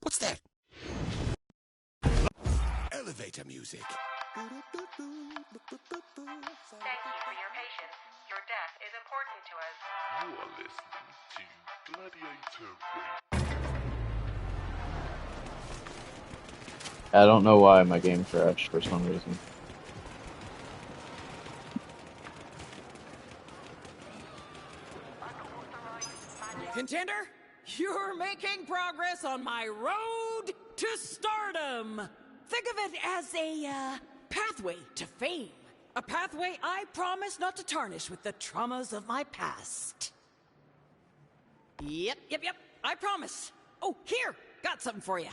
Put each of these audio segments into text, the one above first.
What's that? Elevator music. Thank you for your patience. Your death is important to us. You are listening to Gladiator Radio. I don't know why my game crashed for some reason. Contender, you're making progress on my road to stardom. Think of it as a pathway to fame. A pathway I promise not to tarnish with the traumas of my past. Yep. I promise. Oh, here, got something for you.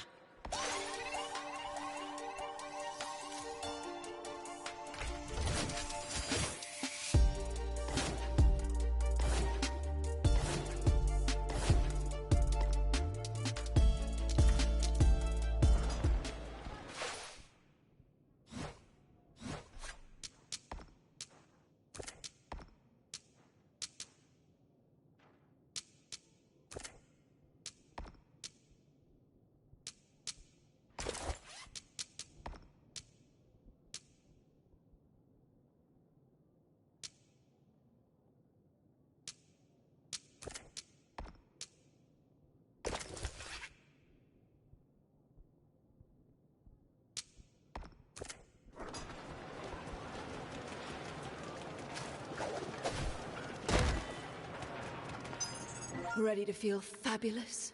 Ready to feel fabulous?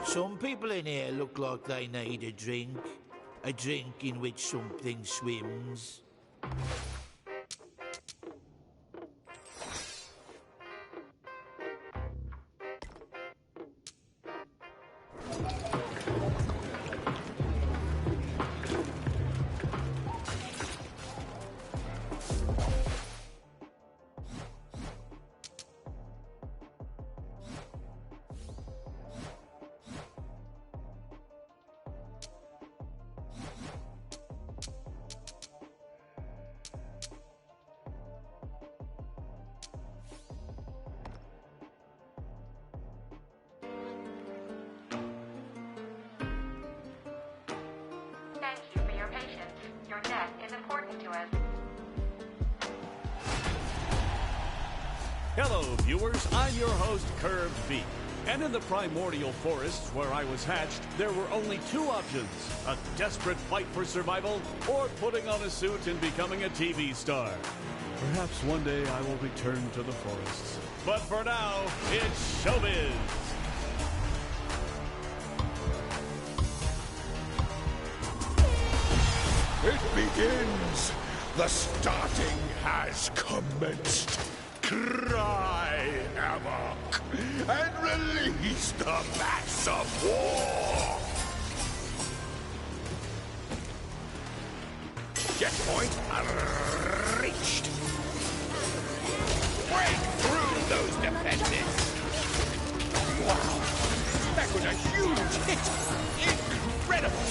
Some people in here look like they need a drink. A drink in which something swims. Thank you for your patience. Your death is important to us. Hello, viewers. I'm your host, Curved V. And in the primordial forests where I was hatched, there were only two options: a desperate fight for survival, or putting on a suit and becoming a TV star. Perhaps one day I will return to the forests. But for now, it's showbiz. It begins. The starting has commenced. Cry havoc and release the bats of war. Checkpoint reached. Break through those defenses. Wow, that was a huge hit. Incredible.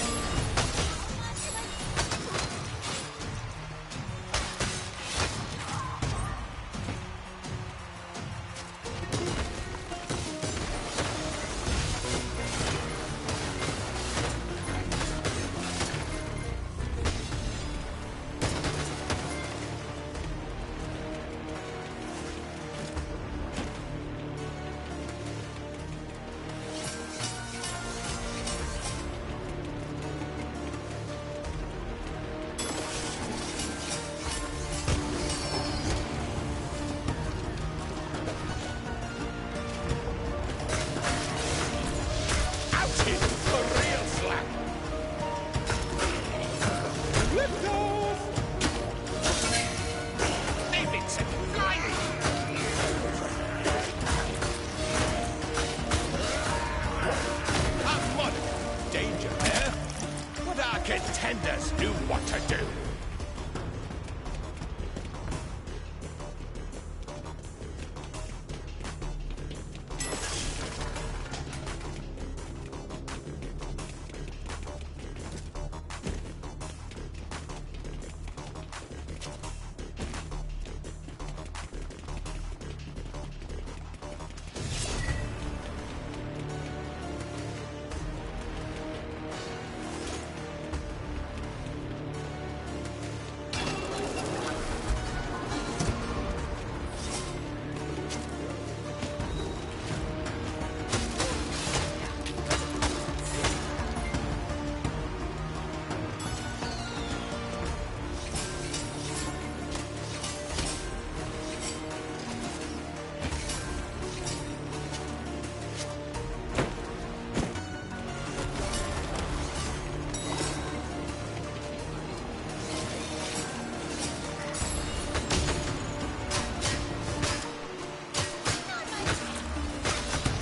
contenders knew what to do.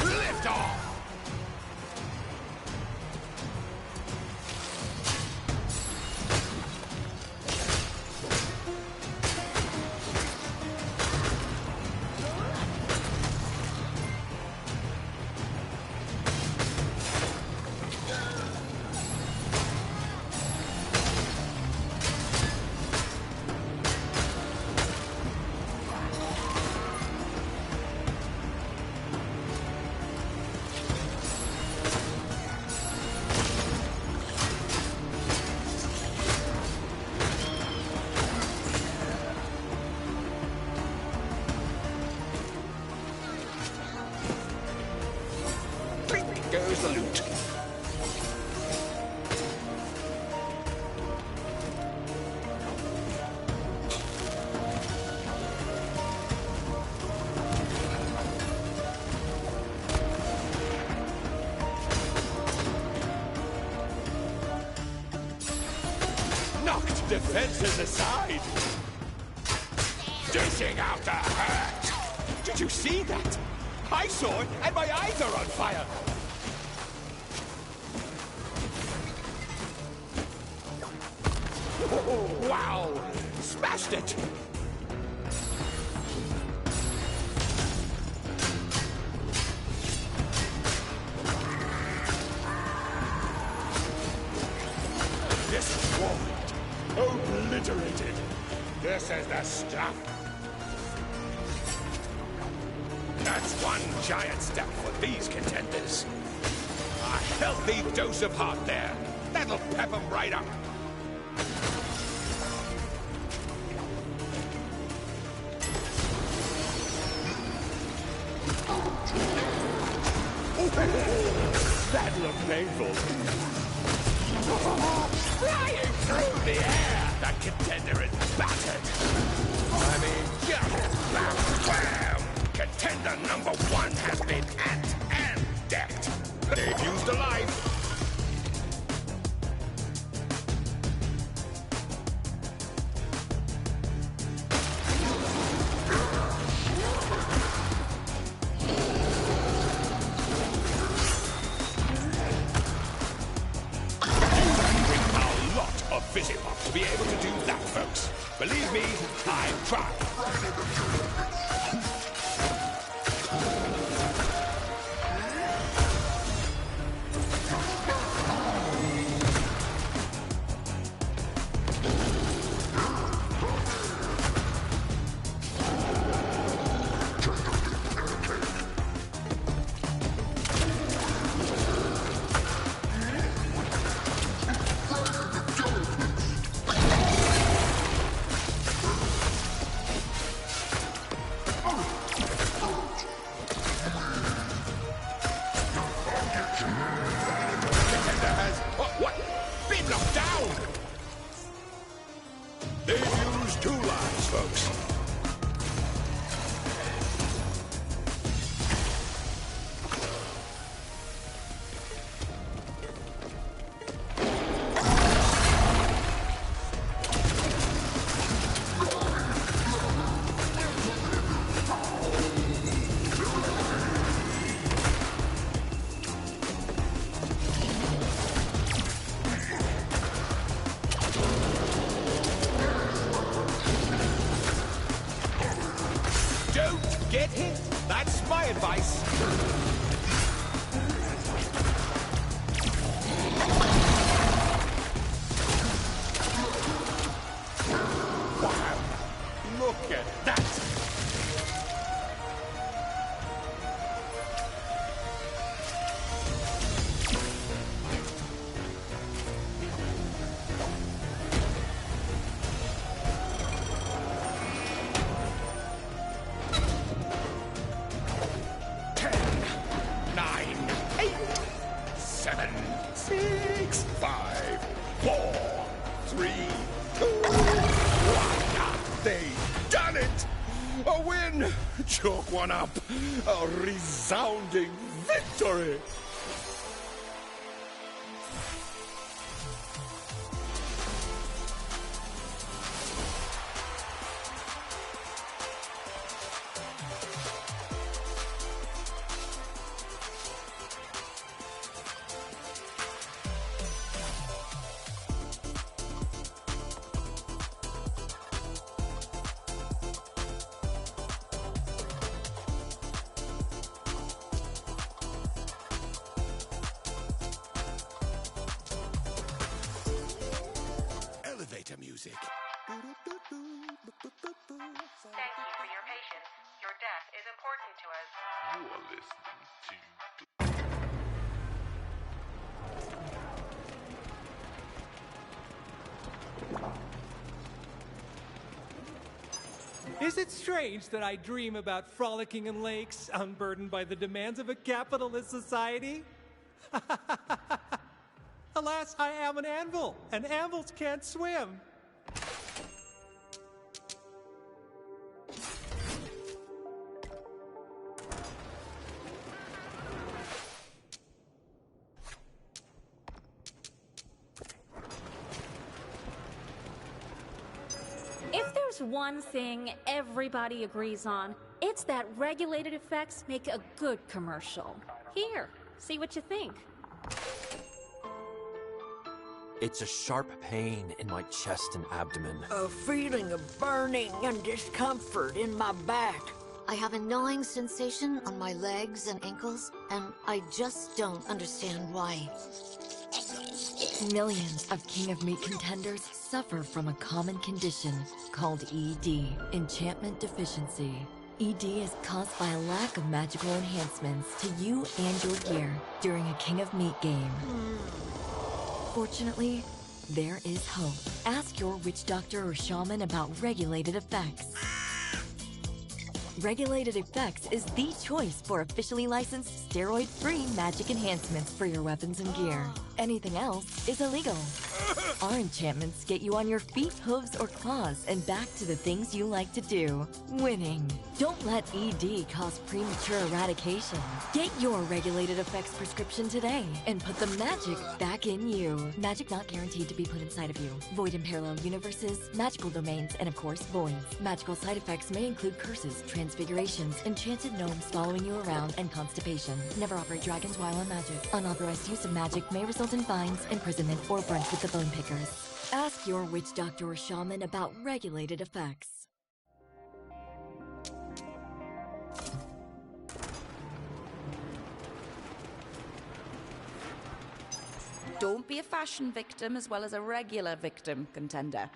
Lift off! Goes the loot. Knocked defenses aside. Dishing out the hurt. Did you see that? I saw it, and my eyes are on fire. Oh, wow! Smashed it! Destroyed! Obliterated! This is the stuff! That's one giant step for these contenders. A healthy dose of heart there. That'll pep them right up. That looked painful. Flying through the air! That contender is battered. I mean, just bam! Contender number one has been at and decked. They've used a life. Visipop to be able to do that, folks. Believe me, I've tried. They've used two lives, folks. 5, 4, 3, 2, 1. They've done it! A win! Chalk one up. A resounding victory! Elevator music. Thank you for your patience. Your death is important to us. You are listening to Is it strange that I dream about frolicking in lakes, unburdened by the demands of a capitalist society? Alas, I am an anvil, and anvils can't swim. If there's one thing everybody agrees on, it's that regulated effects make a good commercial. Here, see what you think. It's a sharp pain in my chest and abdomen. A feeling of burning and discomfort in my back. I have a gnawing sensation on my legs and ankles, and I just don't understand why. Millions of King of Meat contenders suffer from a common condition called ED, enchantment deficiency. ED is caused by a lack of magical enhancements to you and your gear during a King of Meat game. Fortunately, there is hope. Ask your witch doctor or shaman about regulated effects. Regulated Effects is the choice for officially licensed steroid-free magic enhancements for your weapons and gear. Anything else is illegal. Our enchantments get you on your feet, hooves, or claws and back to the things you like to do. Winning. Don't let ED cause premature eradication. Get your Regulated Effects prescription today and put the magic back in you. Magic not guaranteed to be put inside of you. Void in parallel universes, magical domains, and of course, voids. Magical side effects may include curses, transfigurations, enchanted gnomes following you around, and constipation. Never operate dragons while on magic. Unauthorized use of magic may result in fines, imprisonment, or burnt with the bone pickers. Ask your witch doctor or shaman about Regulated Effects. Don't be a fashion victim as well as a regular victim, contender.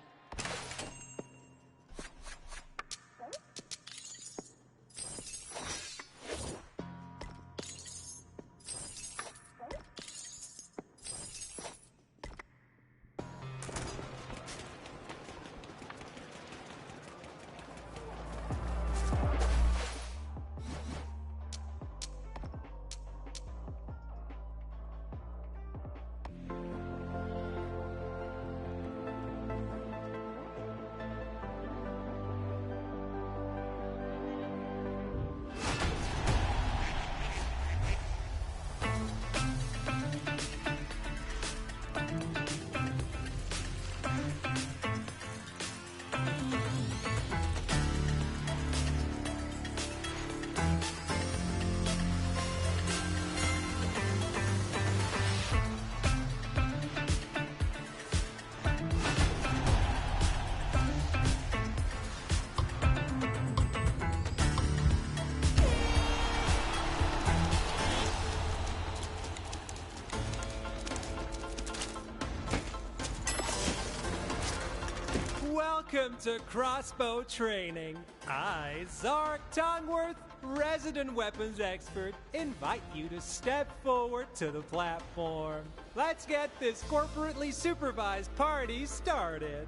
Welcome to Crossbow Training. I, Zark Tongworth, resident weapons expert, invite you to step forward to the platform. Let's get this corporately supervised party started.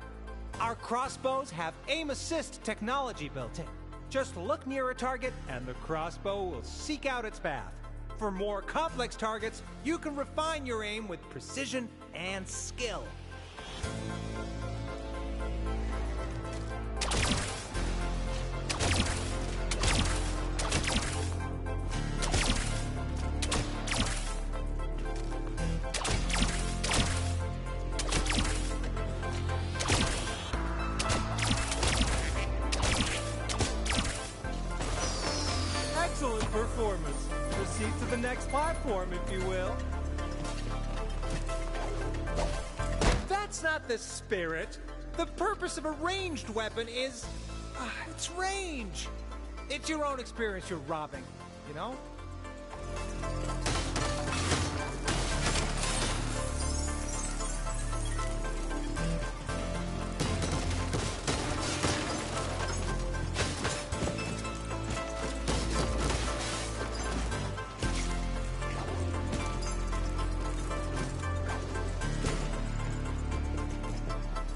Our crossbows have aim assist technology built in. Just look near a target and the crossbow will seek out its path. For more complex targets, you can refine your aim with precision and skill. Excellent performance. Proceed to the next platform, if you will. That's not the spirit. The purpose of a ranged weapon is... it's range. It's your own experience you're robbing, you know?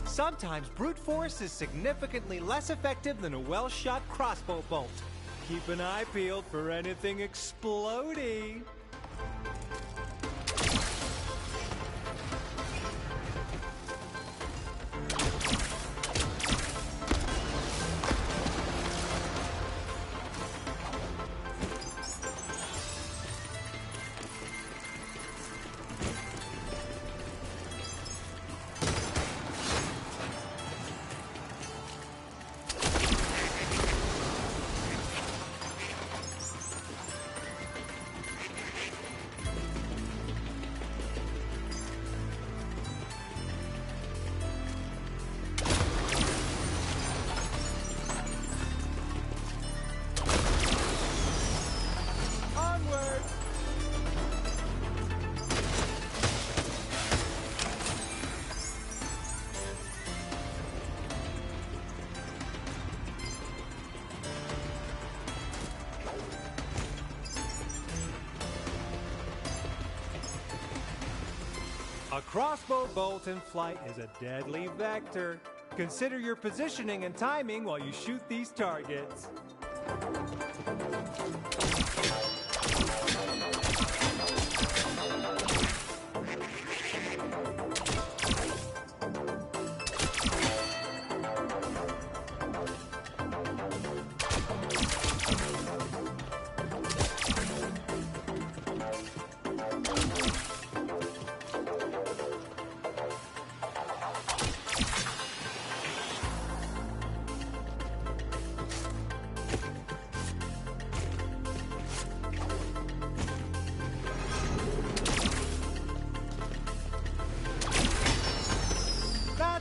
Sometimes brute force is significantly less effective than a well-shot crossbow bolt. Keep an eye peeled for anything exploding. A crossbow bolt in flight is a deadly vector. Consider your positioning and timing while you shoot these targets.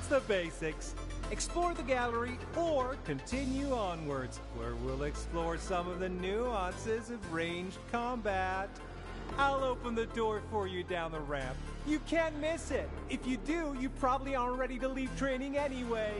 The basics. Explore the gallery or continue onwards, where we'll explore some of the nuances of ranged combat. I'll open the door for you down the ramp. You can't miss it. If you do, you probably aren't ready to leave training anyway.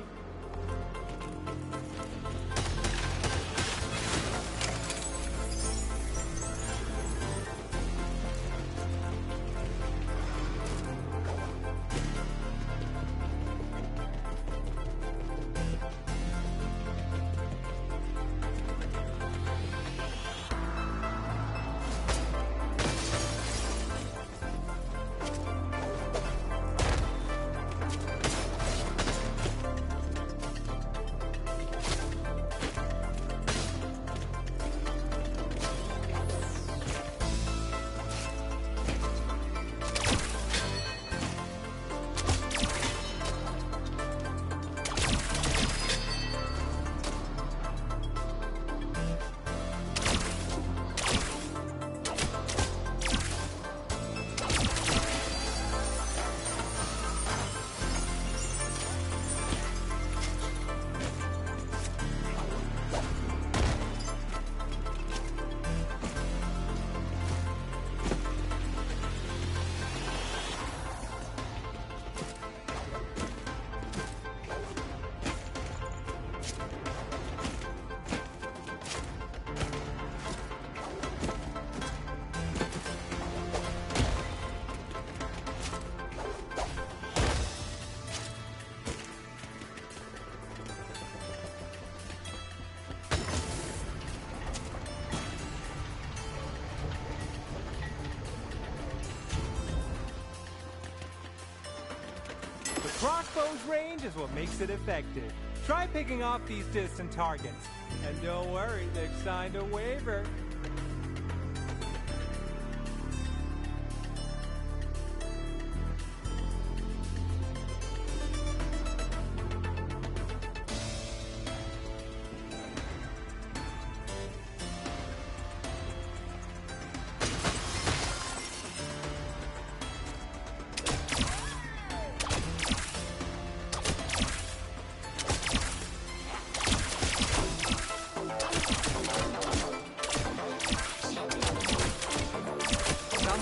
crossbow's range is what makes it effective. Try picking off these distant targets. And don't worry, they've signed a waiver.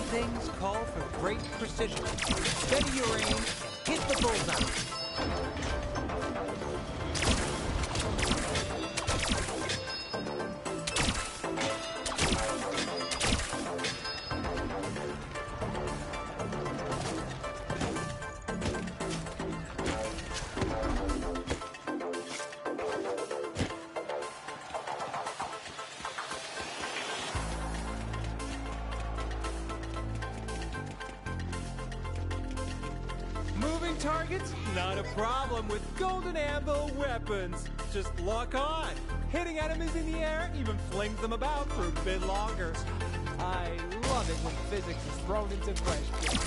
Things call for great precision. Steady your aim and hit the bullseye. Moving targets? Not a problem with Golden Anvil weapons. Just lock on. Hitting enemies in the air even flings them about for a bit longer. I love it when physics is thrown into question.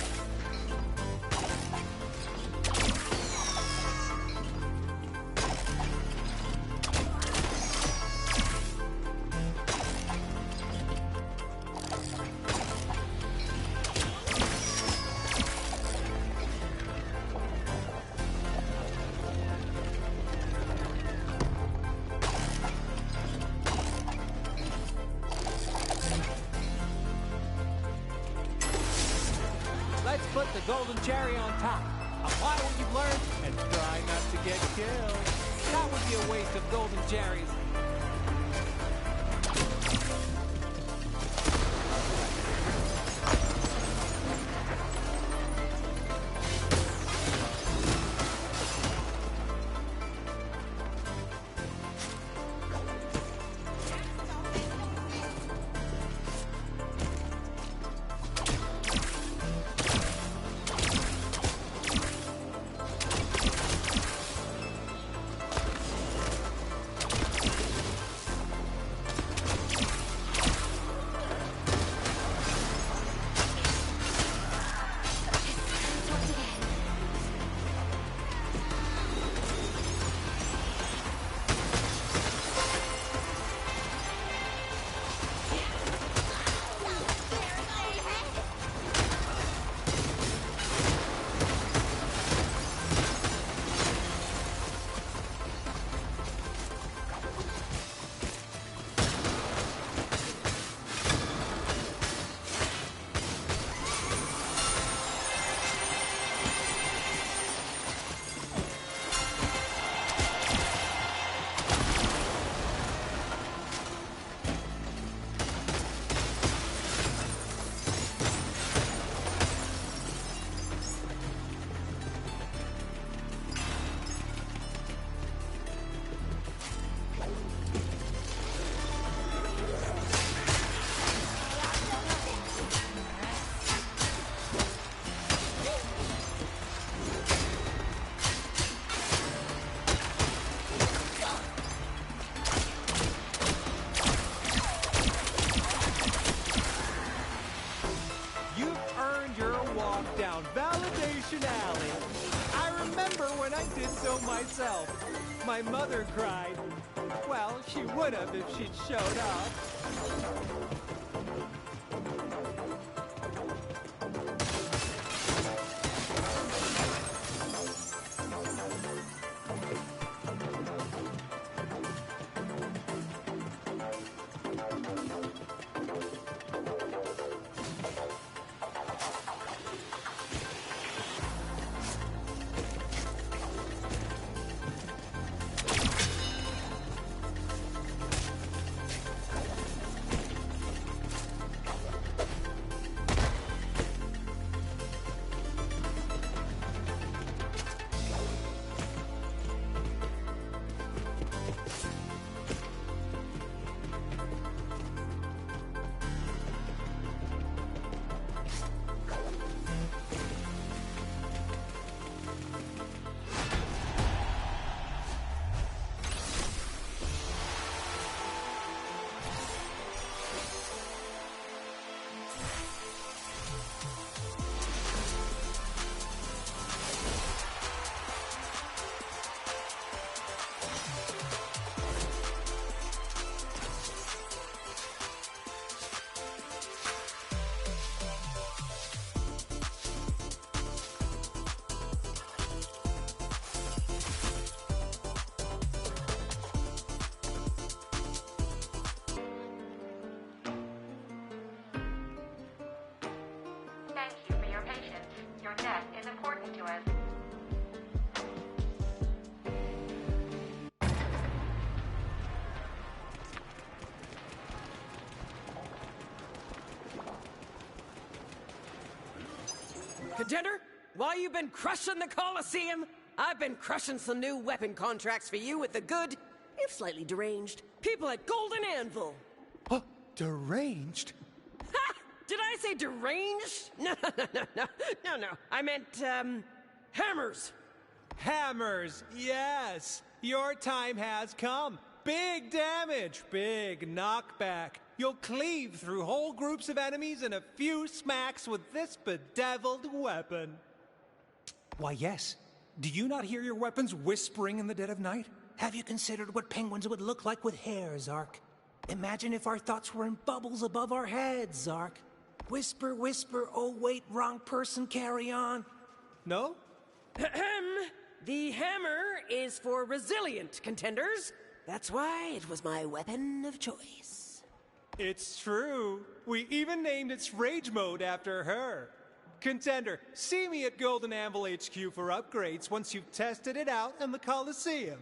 Let's put the golden cherry on top. Apply what you've learned and try not to get killed. That would be a waste of golden cherries. Down Validation Alley. I remember when I did so myself. My mother cried. Well, she would have if she'd showed up. Contender, while you've been crushing the Colosseum, I've been crushing some new weapon contracts for you with the good, if slightly deranged, people at Golden Anvil. Huh? Deranged? Ha! Did I say deranged? No. I meant, hammers. Hammers, yes. Your time has come. Big damage, big knockback. You'll cleave through whole groups of enemies in a few smacks with this bedeviled weapon. Why, yes. Do you not hear your weapons whispering in the dead of night? Have you considered what penguins would look like with hair, Zark? Imagine if our thoughts were in bubbles above our heads, Zark. Whisper, whisper, oh wait, wrong person, carry on. No? The hammer is for resilient contenders. That's why it was my weapon of choice. It's true. We even named its rage mode after her. Contender, see me at Golden Anvil HQ for upgrades once you've tested it out in the Colosseum.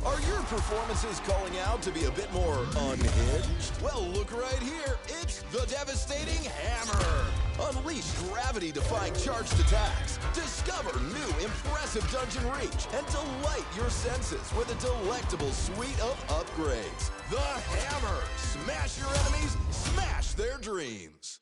Are your performances calling out to be a bit more unhinged? Well, look right here. It's the devastating hammer. Unleash gravity-defying charged attacks. Discover new impressive dungeon reach and delight your senses with a delectable suite of upgrades. The hammer. Smash your enemies, smash their dreams.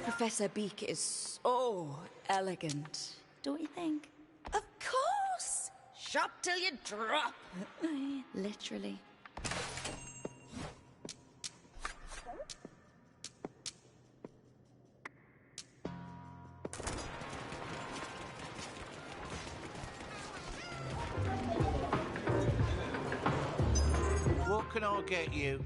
Professor Beak is so elegant, don't you think? Of course! Shop till you drop! Literally. What can I get you?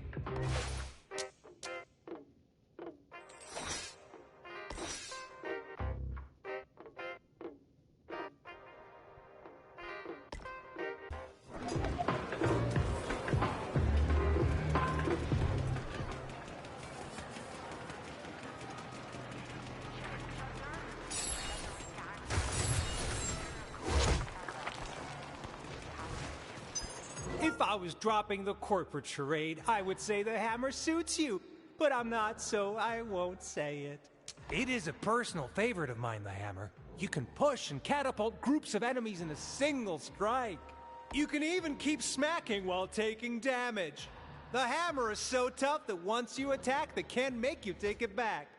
If I was dropping the corporate charade, I would say the hammer suits you. But I'm not, so I won't say it. It is a personal favorite of mine, the hammer. You can push and catapult groups of enemies in a single strike. You can even keep smacking while taking damage. The hammer is so tough that once you attack, they can't make you take it back.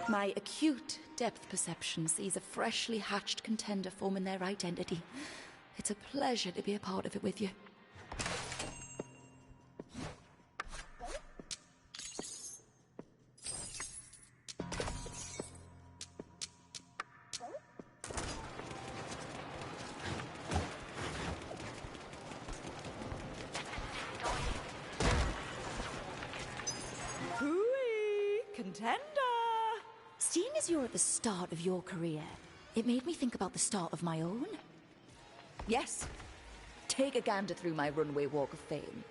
My acute depth perception sees a freshly hatched contender forming their identity. It's a pleasure to be a part of it with you. Hooey! Contender! Seeing as you're at the start of your career, it made me think about the start of my own. Yes. Take a gander through my runway walk of fame.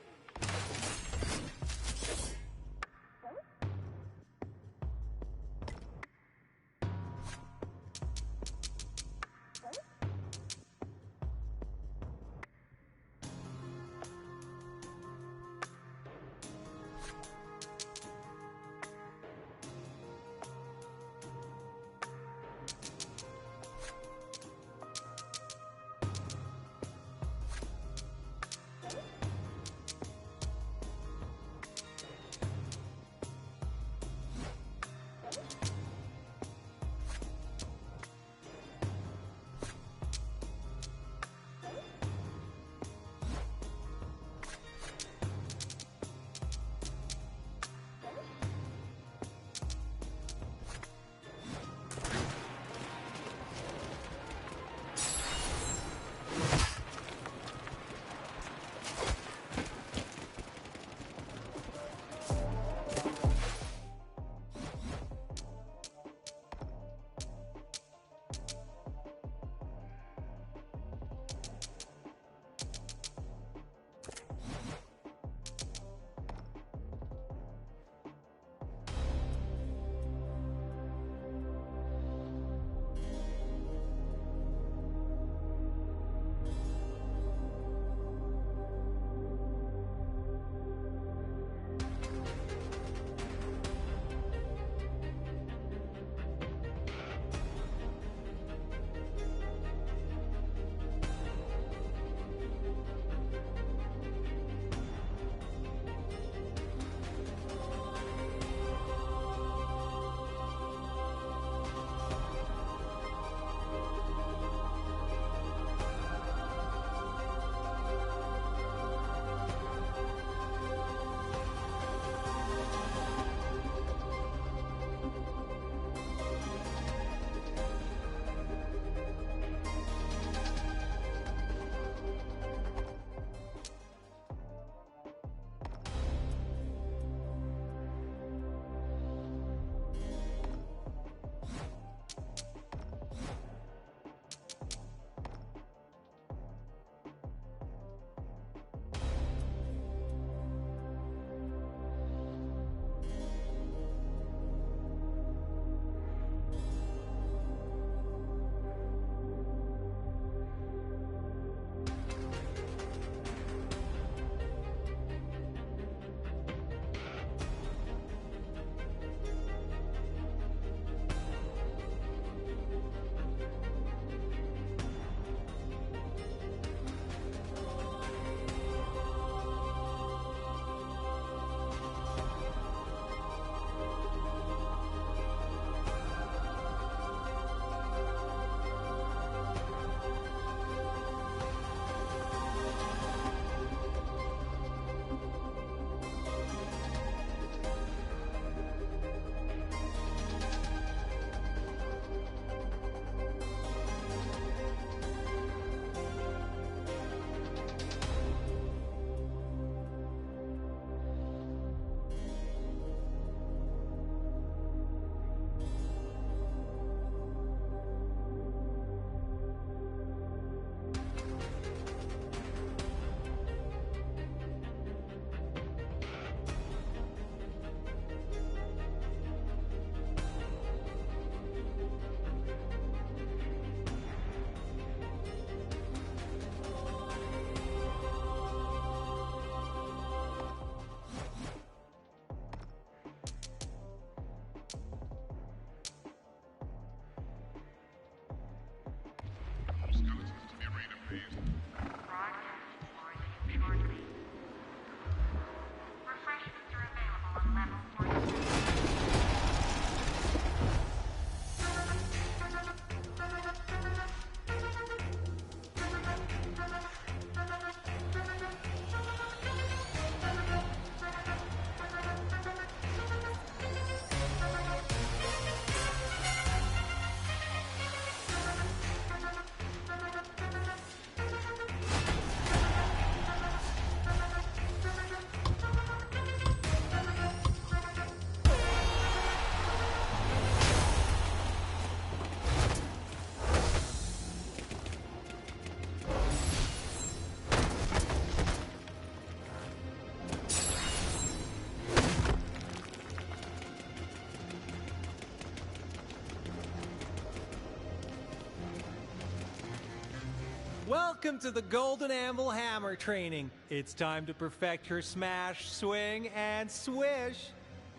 Welcome to the Golden Anvil Hammer training. It's time to perfect your smash, swing, and swish.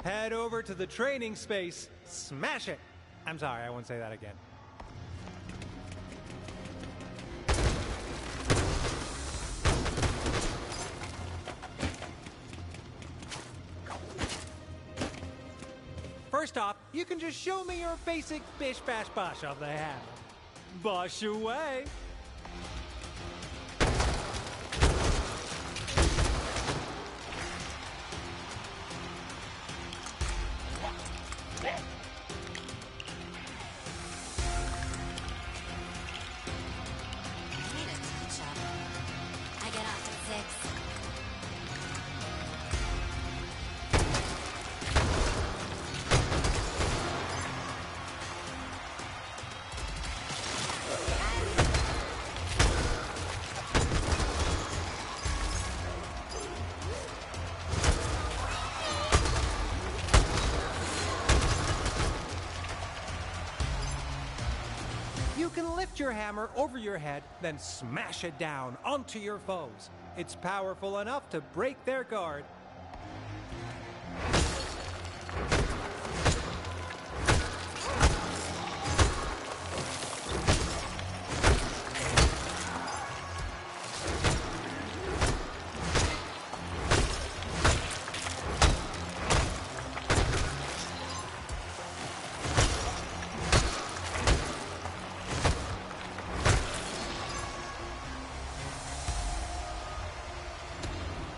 Head over to the training space. Smash it! I'm sorry, I won't say that again. First off, you can just show me your basic bish bash bosh of the hammer. Bosh away! I get off at 6. You can lift your hammer over your head, then smash it down onto your foes. It's powerful enough to break their guard.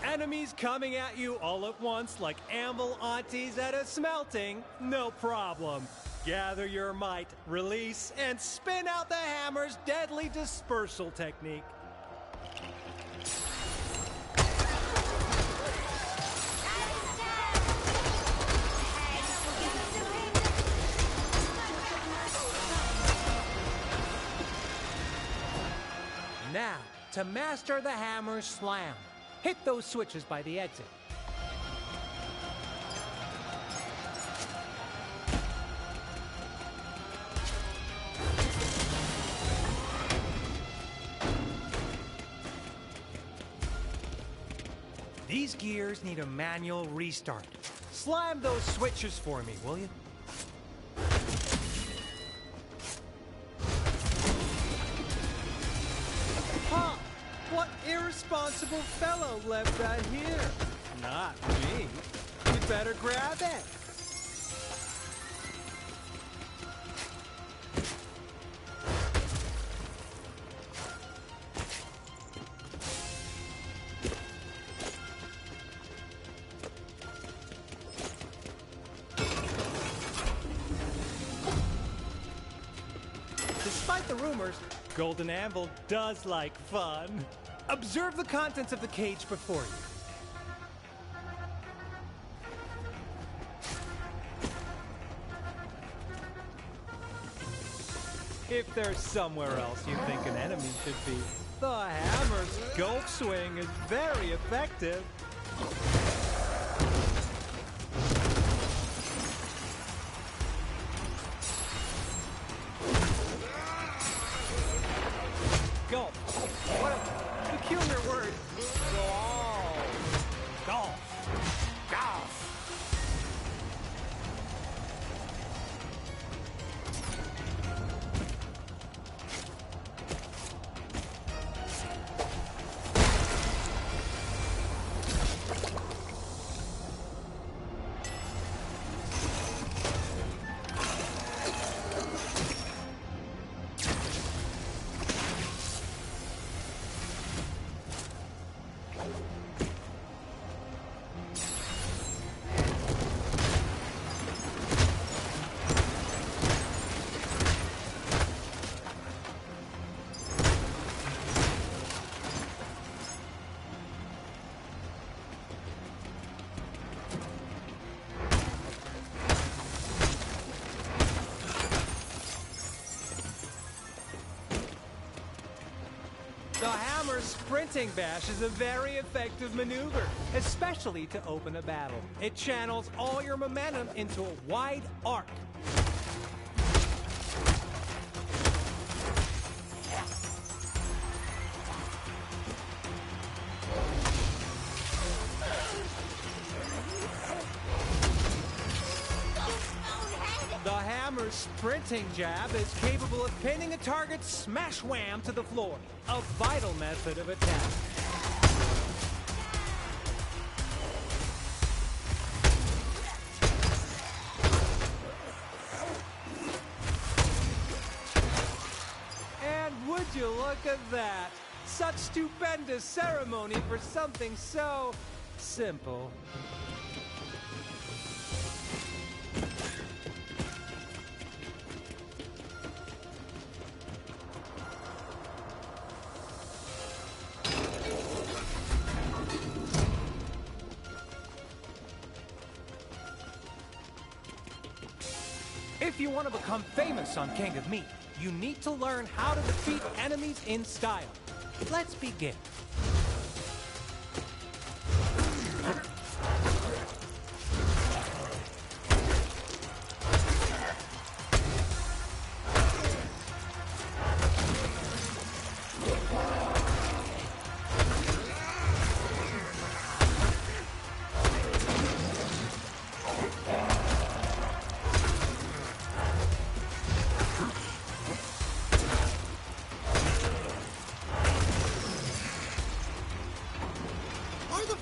Enemies coming at you all at once like anvil aunties at a smelting? No problem. Gather your might, release, and spin out the hammer's deadly dispersal technique. Now, to master the hammer's slam. Hit those switches by the exit. These gears need a manual restart. Slam those switches for me, will you? Huh! What irresponsible fellow left that here? Not me. You better grab it. Despite the rumors, Golden Anvil does like fun. Observe the contents of the cage before you. If there's somewhere else you think an enemy should be, the hammer's gulp swing is very effective. Gulp. What a peculiar word. Golf. Golf. Golf. sprinting bash is a very effective maneuver, especially to open a battle. It channels all your momentum into a wide arc. The hammer's sprinting jab is capable of pinning a target smash wham to the floor, a vital method of attack. And would you look at that? Such stupendous ceremony for something so simple. If you want to become famous on King of Meat, you need to learn how to defeat enemies in style. Let's begin.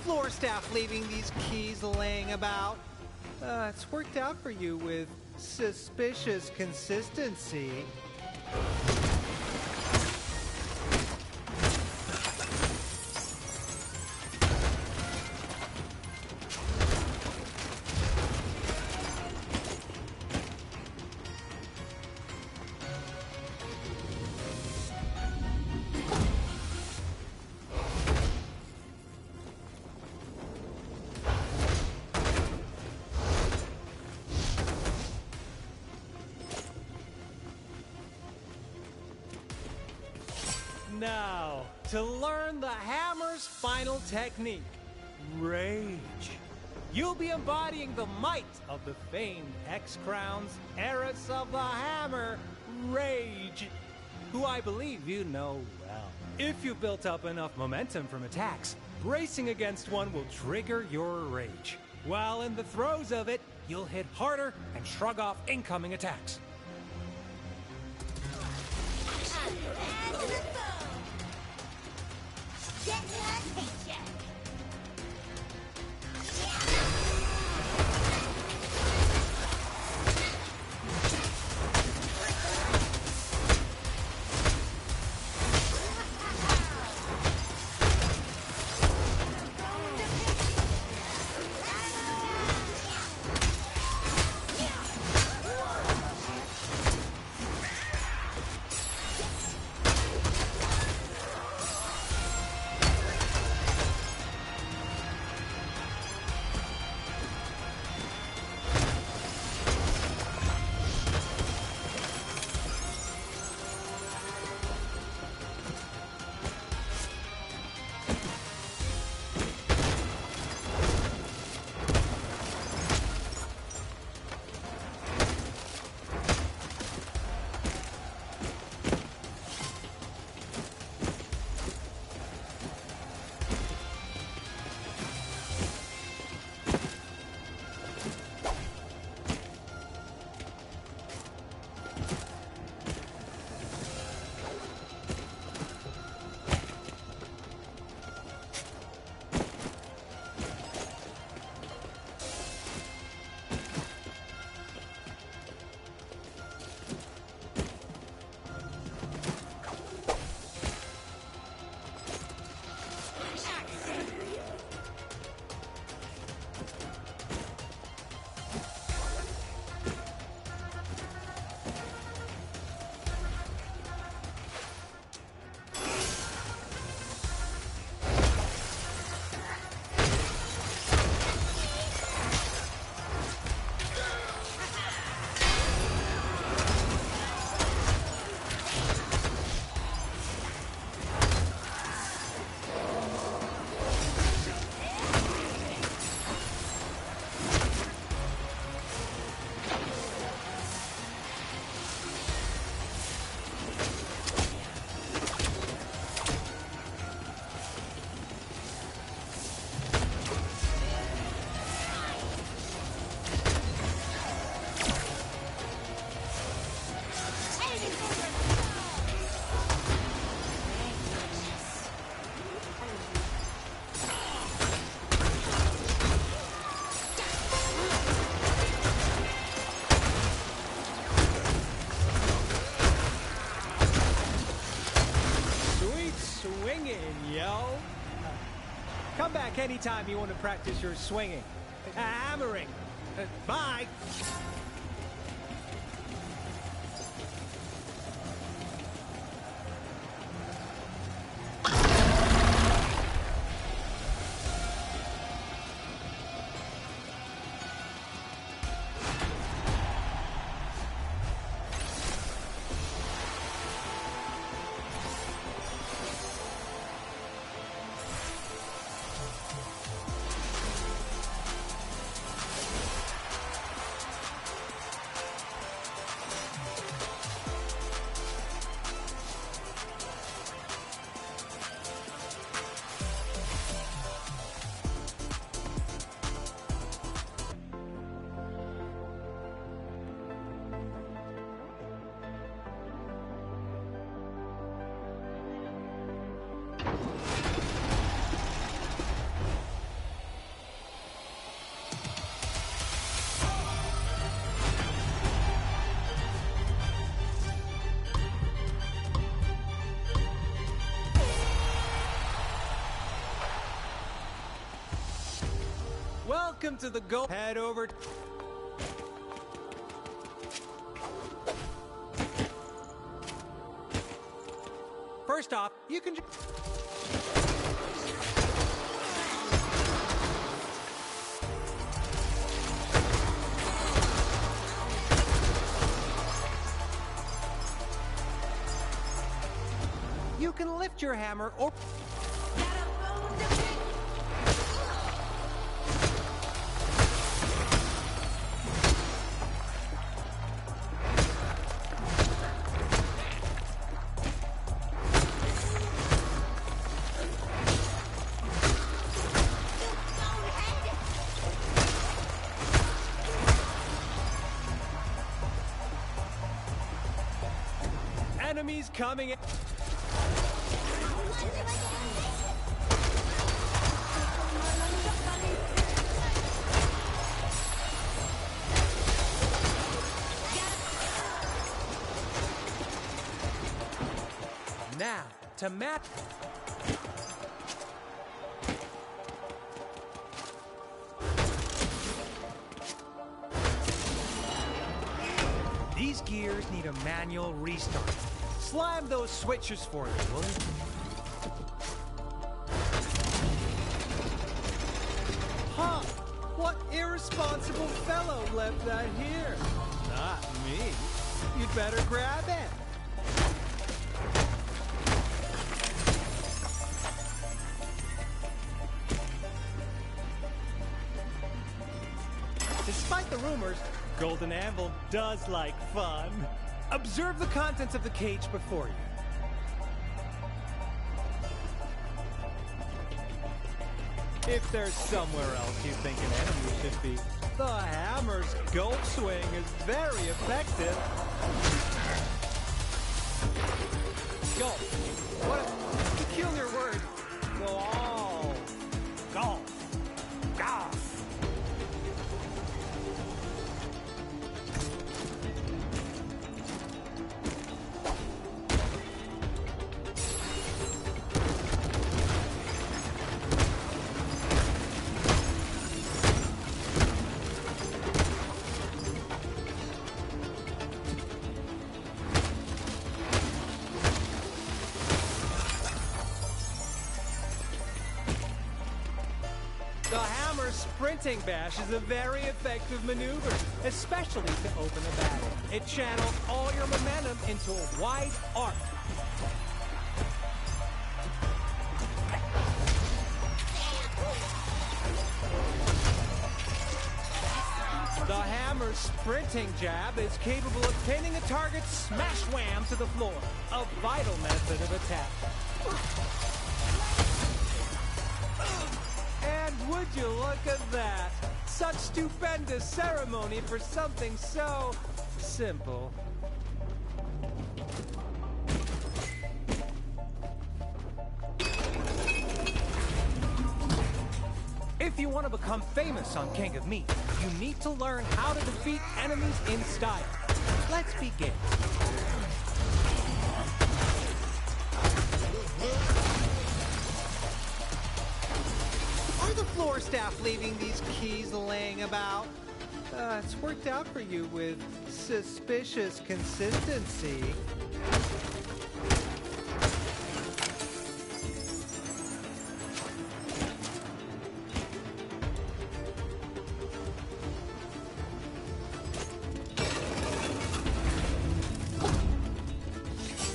Floor staff leaving these keys laying about? It's worked out for you with suspicious consistency. Now, to learn the hammer's final technique, Rage. You'll be embodying the might of the famed X-Crown's heiress of the hammer, Rage, who I believe you know well. If you built up enough momentum from attacks, bracing against one will trigger your rage. While in the throes of it, you'll hit harder and shrug off incoming attacks. anytime you want to practice your swinging. Hammering. Bye. Welcome to the goal. Head over. First off, you can. You can lift your hammer or. Enemies coming in. Now, to match. These gears need a manual restart. Slam those switches for me, will you? Huh! What irresponsible fellow left that here? Not me. You'd better grab it. Despite the rumors, Golden Anvil does like fun. Observe the contents of the cage before you. If there's somewhere else you think an enemy should be, the hammer's gold swing is very effective. Gulp. What a peculiar word. Golf. Golf. Golf. The hammer sprinting bash is a very effective maneuver, especially to open a battle. It channels all your momentum into a wide arc. The hammer's sprinting jab is capable of pinning a target smash wham to the floor, a vital method of attack. And would you look at that? Such stupendous ceremony for something so simple. If you want to become famous on King of Meat, you need to learn how to defeat enemies in style. Let's begin. Are the floor staff leaving these keys laying about? It's worked out for you with suspicious consistency.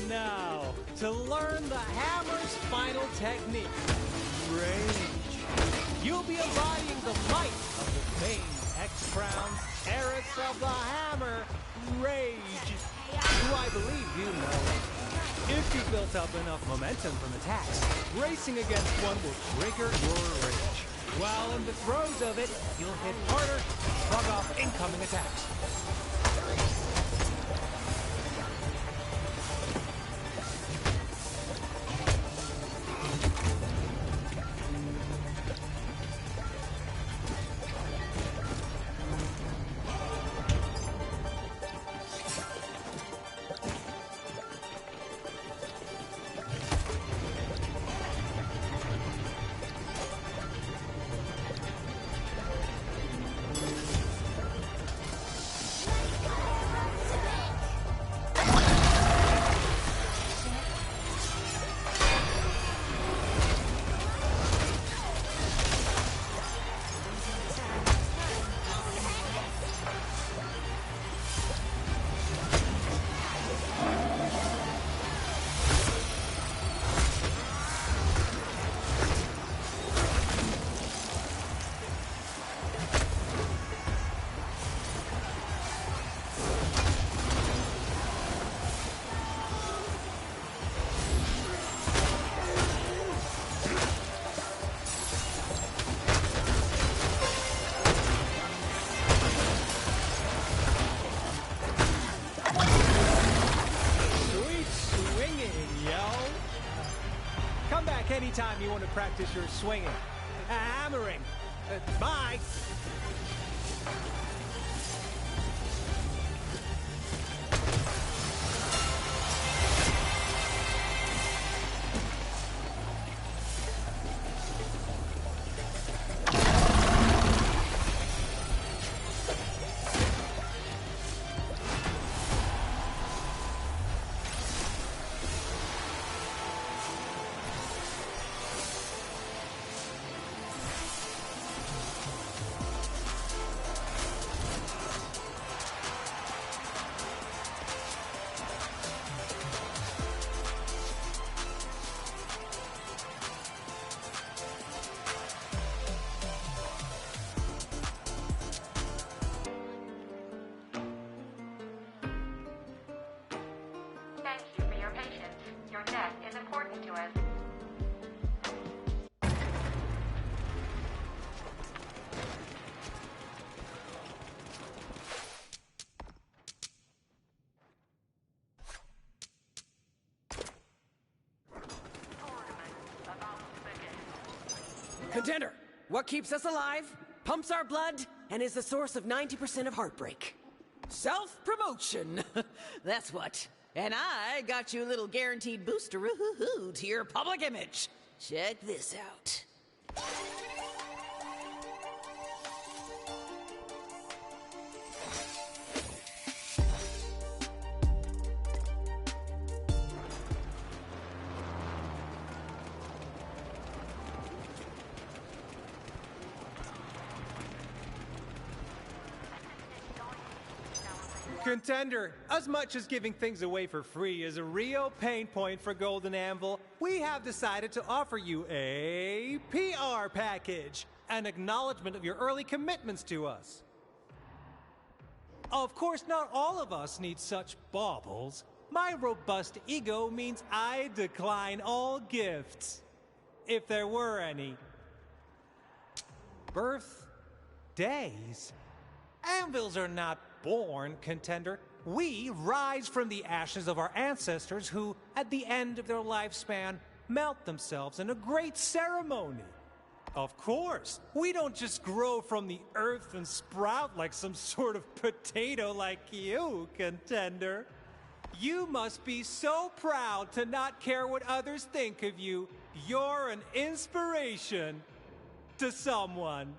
Now, to learn the hammer's final technique, Rage. You'll be embodying the might of the famed X-Crown's heiress of the hammer, Rage, who I believe you know. If you built up enough momentum from attacks, racing against one will trigger your rage. While in the throes of it, you'll hit harder, shrug off incoming attacks. Anytime you want to practice your swinging, hammering. Bye. Thank you for your patience. Your death is important to us. Contender, what keeps us alive, pumps our blood, and is the source of 90% of heartbreak? Self-promotion. That's what. And I got you a little guaranteed booster to your public image. Check this out. Contender, as much as giving things away for free is a real pain point for Golden Anvil, we have decided to offer you a PR package, an acknowledgement of your early commitments to us. Of course, not all of us need such baubles. My robust ego means I decline all gifts, if there were any. Birthdays? Anvils are not born, Contender. We rise from the ashes of our ancestors who, at the end of their lifespan, melt themselves in a great ceremony. Of course, we don't just grow from the earth and sprout like some sort of potato like you, Contender. You must be so proud to not care what others think of you. You're an inspiration. to someone.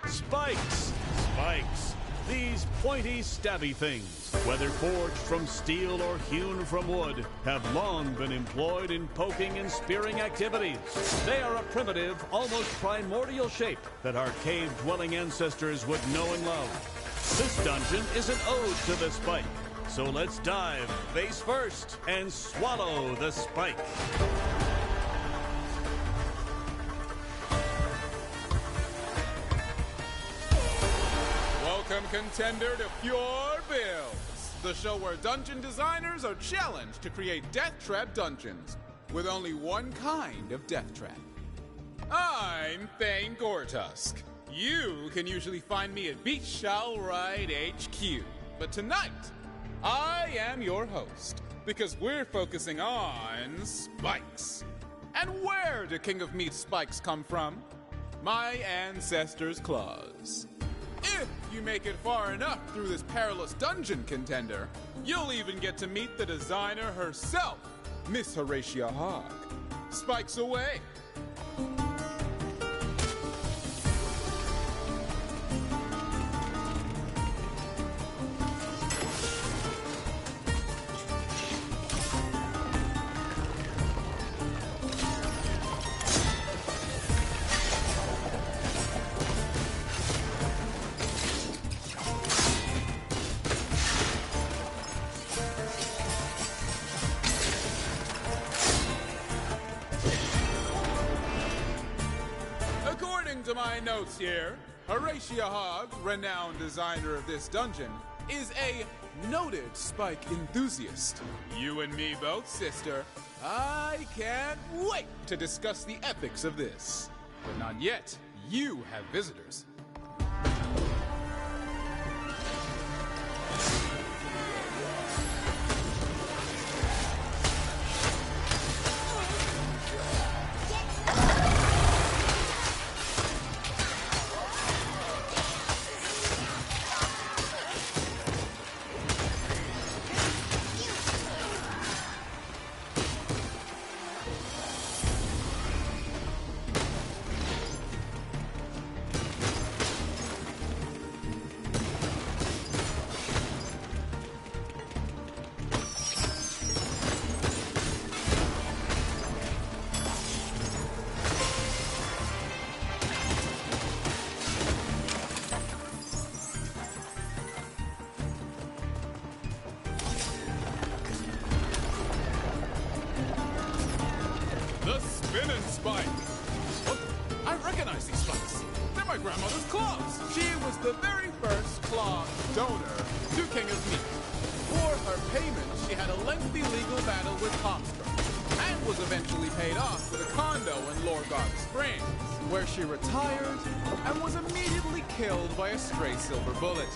Spikes! Spikes! These pointy, stabby things, whether forged from steel or hewn from wood, have long been employed in poking and spearing activities. They are a primitive, almost primordial shape that our cave-dwelling ancestors would know and love. This dungeon is an ode to the spike. So let's dive face first and swallow the spike. Welcome, contender, to Pure Builds, the show where dungeon designers are challenged to create death trap dungeons with only one kind of death trap. I'm Thane Gortusk. You can usually find me at Beach Shall Ride HQ, but tonight I am your host because we're focusing on spikes. And where do King of Meat spikes come from? My ancestors' claws. If you make it far enough through this perilous dungeon, contender, you'll even get to meet the designer herself, Miss Horatia Hogg. Spikes away. To my notes here, Horatia Hogg, renowned designer of this dungeon, is a noted spike enthusiast. You and me both, sister. I can't wait to discuss the ethics of this. But not yet. You have visitors. Spinning spike. Look, I recognize these spikes. They're my grandmother's claws. She was the very first claw donor to King of Meat. For her payment, she had a lengthy legal battle with Hofstra, and was eventually paid off with a condo in Lorgog Springs, where she retired and was immediately killed by a stray silver bullet.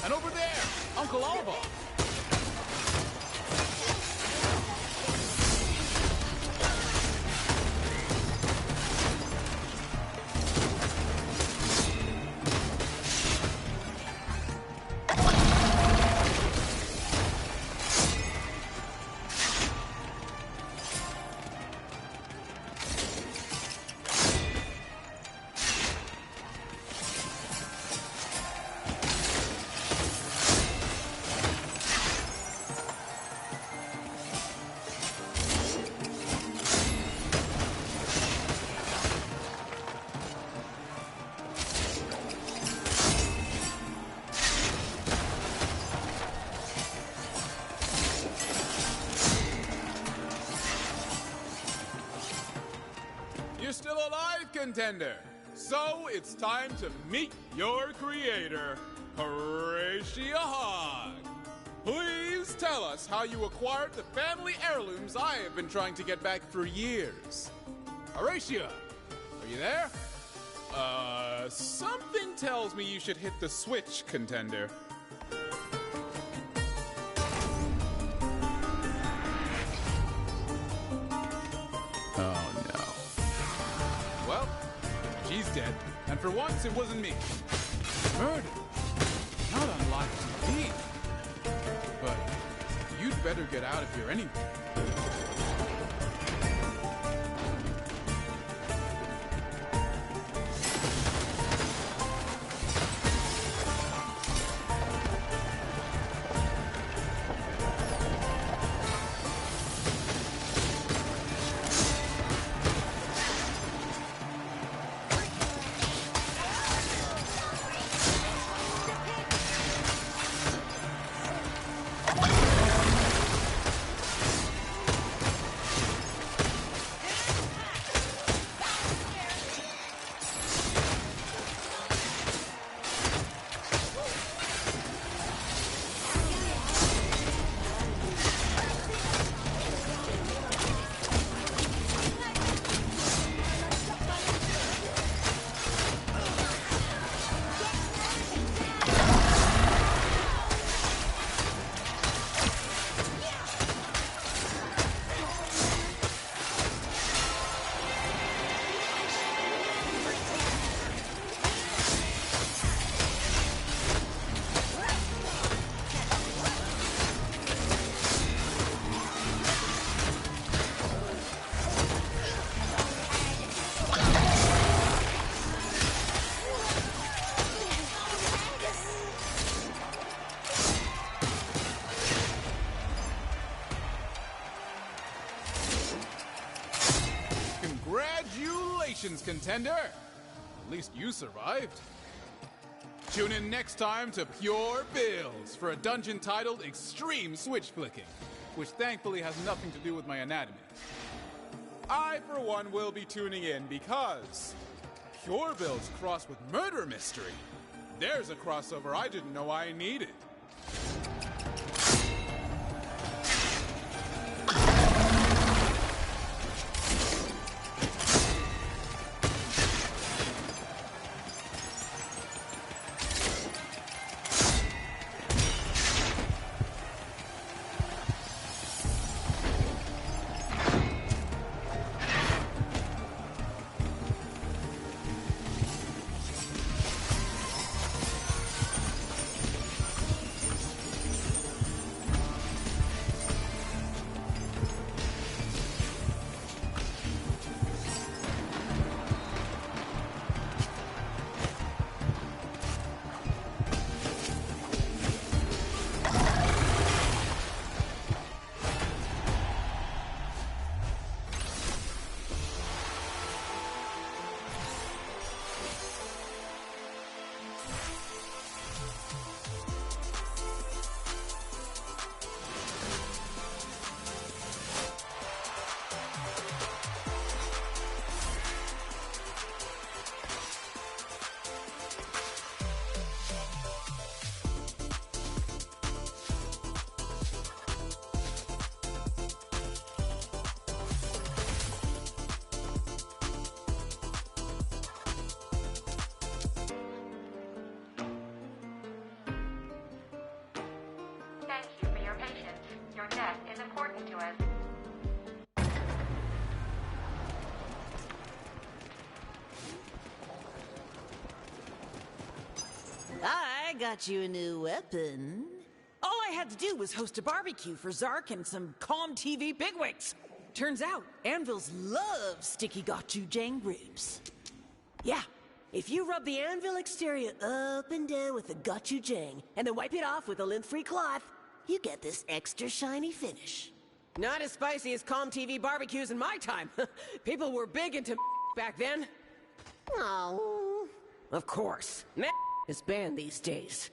And over there, Uncle Alba. You're still alive, contender. So it's time to meet your creator, Horatia Hogg. Please tell us how you acquired the family heirlooms I have been trying to get back for years. Horatia, are you there? Something tells me you should hit the switch, contender. Oh, no. Well, she's dead. And for once, it wasn't me. Murder. Not unlike TV. But you'd better get out of here anyway. Congratulations, contender! At least you survived. Tune in next time to Pure Bills for a dungeon titled Extreme Switch Flicking, which thankfully has nothing to do with my anatomy. I, for one, will be tuning in because Pure Bills cross with Murder Mystery. There's a crossover I didn't know I needed. into it. I got you a new weapon. All I had to do was host a barbecue for Zark and some Calm TV bigwigs. Turns out, anvils love sticky gochujang ribs. Yeah, if you rub the anvil exterior up and down with the gochujang, and then wipe it off with a lint-free cloth, you get this extra shiny finish. Not as spicy as Calm TV barbecues in my time. People were big into back then. Oh, of course. Is banned these days.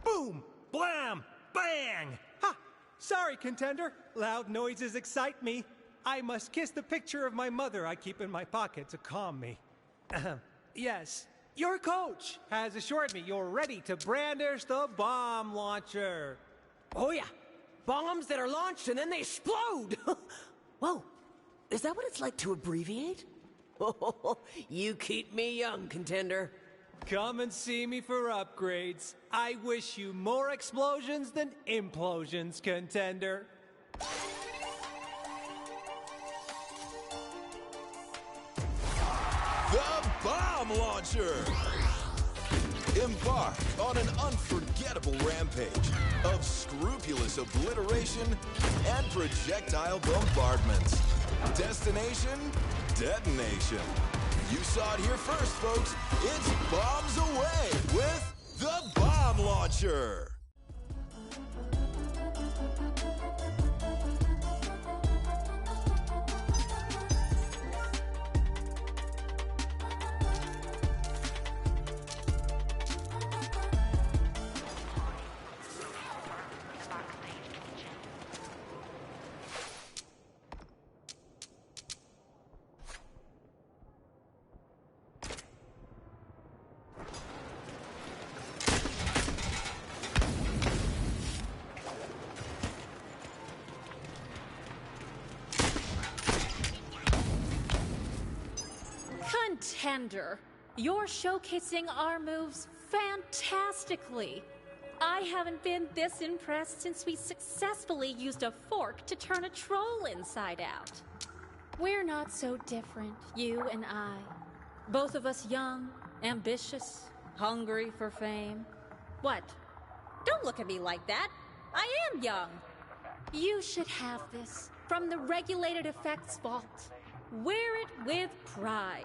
Boom! Blam! Bang! Ha! Sorry, contender. Loud noises excite me. I must kiss the picture of my mother I keep in my pocket to calm me. Yes, your coach has assured me you're ready to brandish the bomb launcher. Oh yeah, bombs that are launched and then they explode. Whoa, is that what it's like to abbreviate? Oh, you keep me young, contender. Come and see me for upgrades. I wish you more explosions than implosions, contender. The Bomb Launcher! Embark on an unforgettable rampage of scrupulous obliteration and projectile bombardments. Destination, detonation. You saw it here first, folks. It's bombs away with the Bomb Launcher. Contender, you're showcasing our moves fantastically. I haven't been this impressed since we successfully used a fork to turn a troll inside out. We're not so different, you and I. Both of us young, ambitious, hungry for fame. What? Don't look at me like that. I am young. You should have this from the Regulated Effects Vault. Wear it with pride.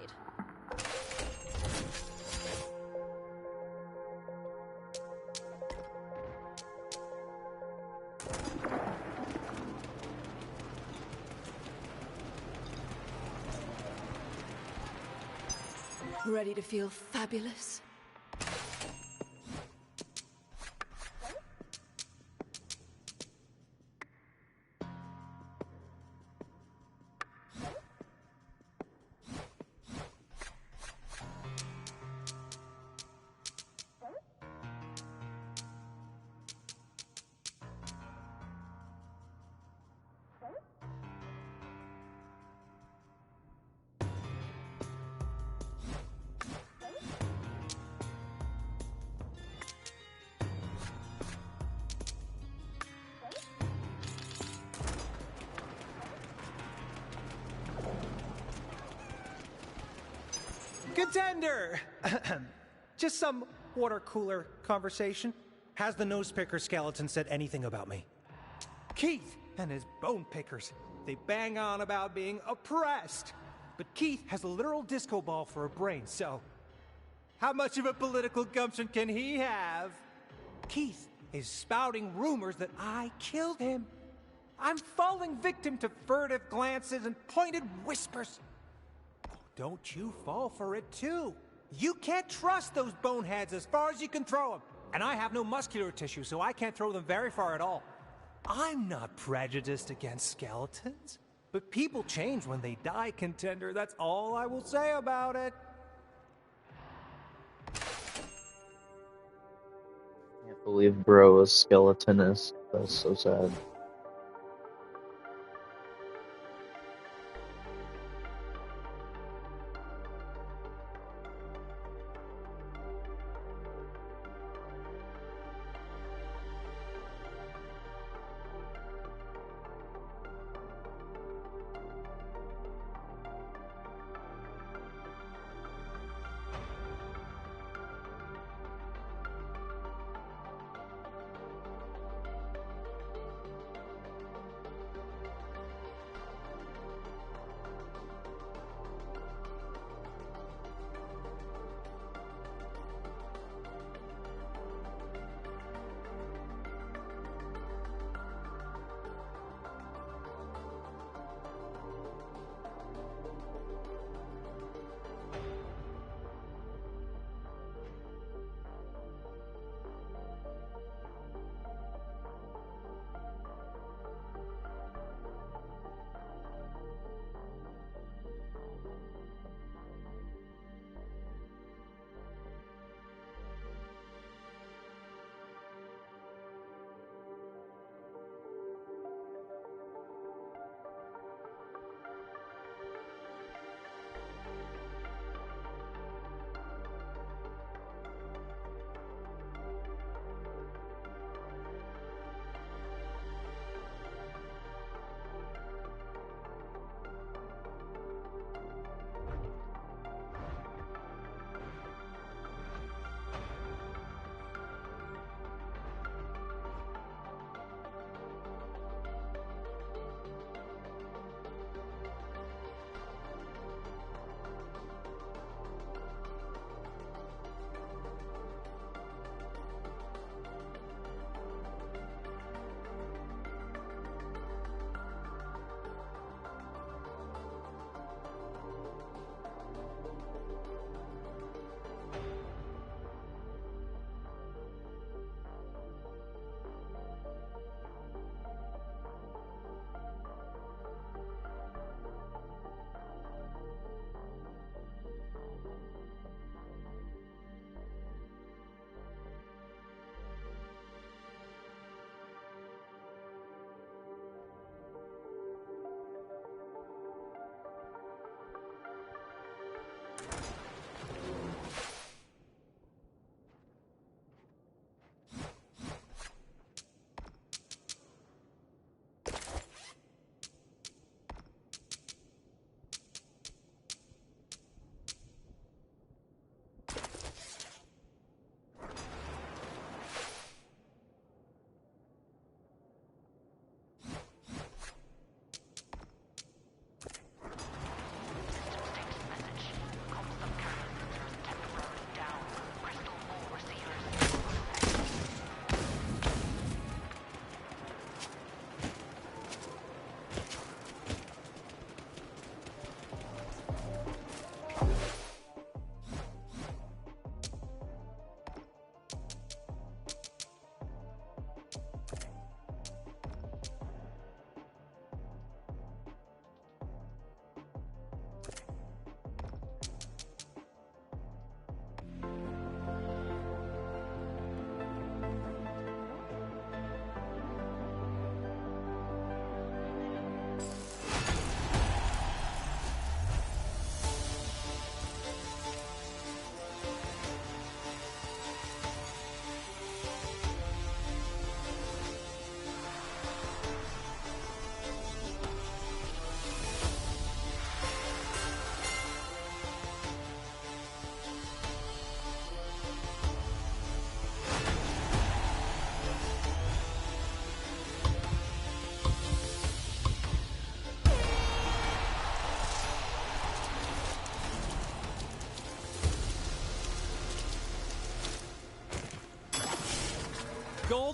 Ready to feel fabulous? Contender! Just some water cooler conversation. Has the nose picker skeleton said anything about me? Keith and his bone pickers, they bang on about being oppressed. But Keith has a literal disco ball for a brain, so how much of a political gumption can he have? Keith is spouting rumors that I killed him. I'm falling victim to furtive glances and pointed whispers. Don't you fall for it, too. You can't trust those boneheads as far as you can throw them. And I have no muscular tissue, so I can't throw them very far at all. I'm not prejudiced against skeletons. But people change when they die, Contender. That's all I will say about it. Can't believe bro is skeletonist. That's so sad.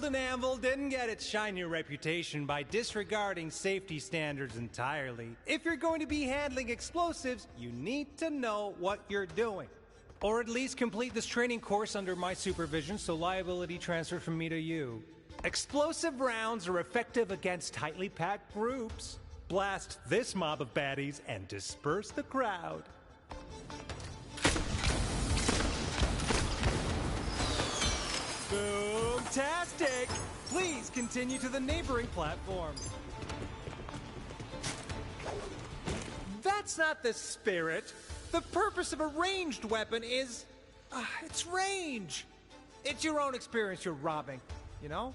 Golden Anvil didn't get its shiny reputation by disregarding safety standards entirely. If you're going to be handling explosives, you need to know what you're doing. Or at least complete this training course under my supervision so liability transfers from me to you. Explosive rounds are effective against tightly packed groups. Blast this mob of baddies and disperse the crowd. Boom-tastic! Please continue to the neighboring platform. That's not the spirit. The purpose of a ranged weapon is... it's range. It's your own experience you're robbing, you know?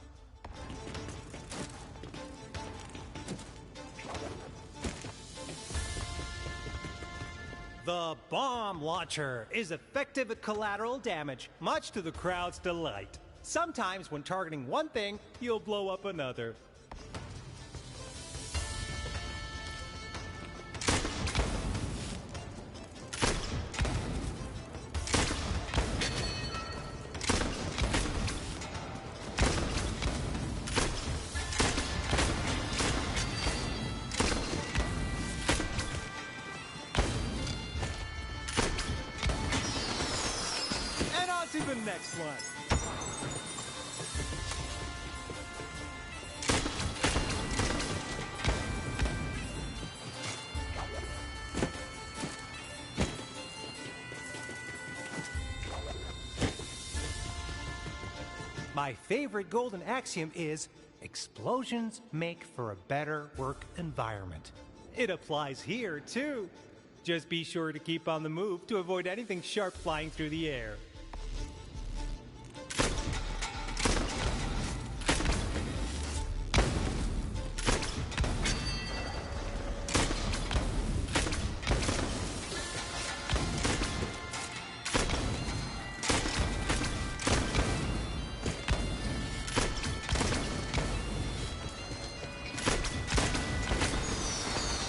The bomb launcher is effective at collateral damage, much to the crowd's delight. Sometimes when targeting one thing, you'll blow up another. And on to the next one. My favorite golden axiom is, explosions make for a better work environment. It applies here, too. Just be sure to keep on the move to avoid anything sharp flying through the air.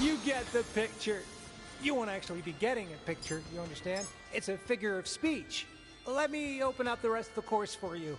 You get the picture. You won't actually be getting a picture, you understand? It's a figure of speech. Let me open up the rest of the course for you.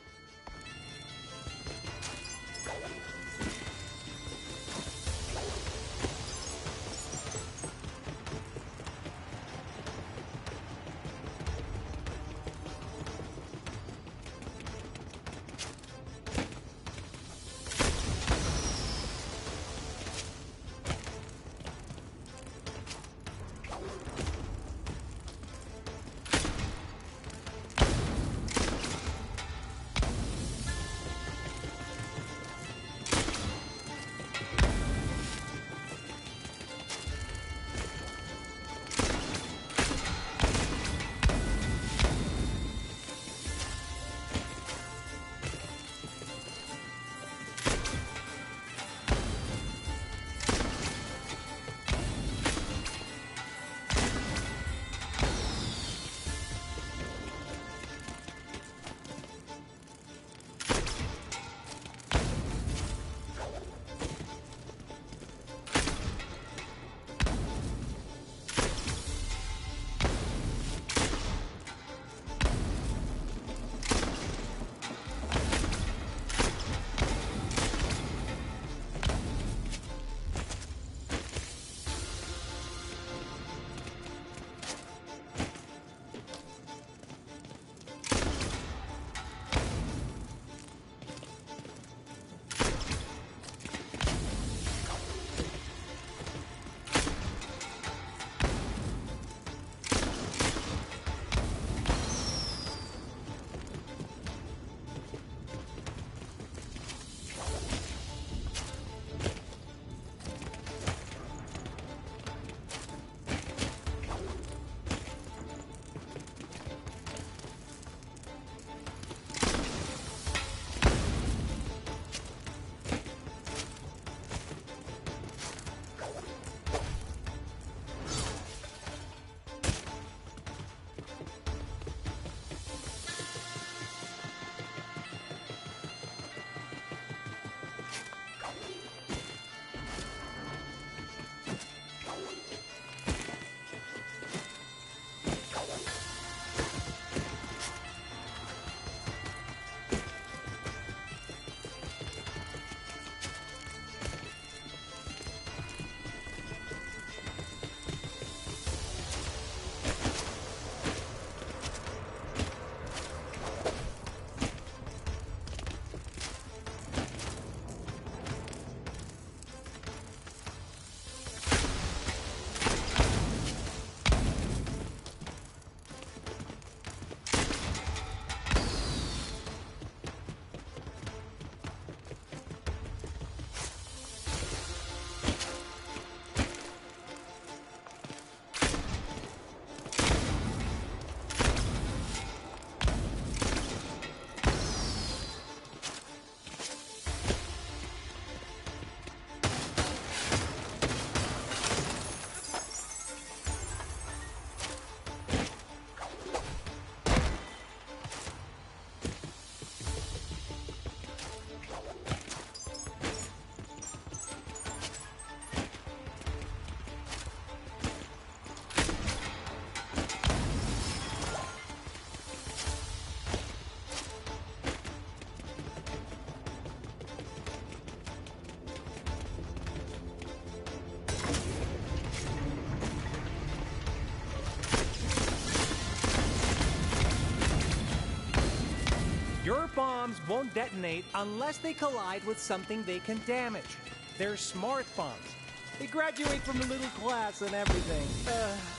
bombs won't detonate unless they collide with something they can damage. They're smart bombs. They graduate from a little class and everything.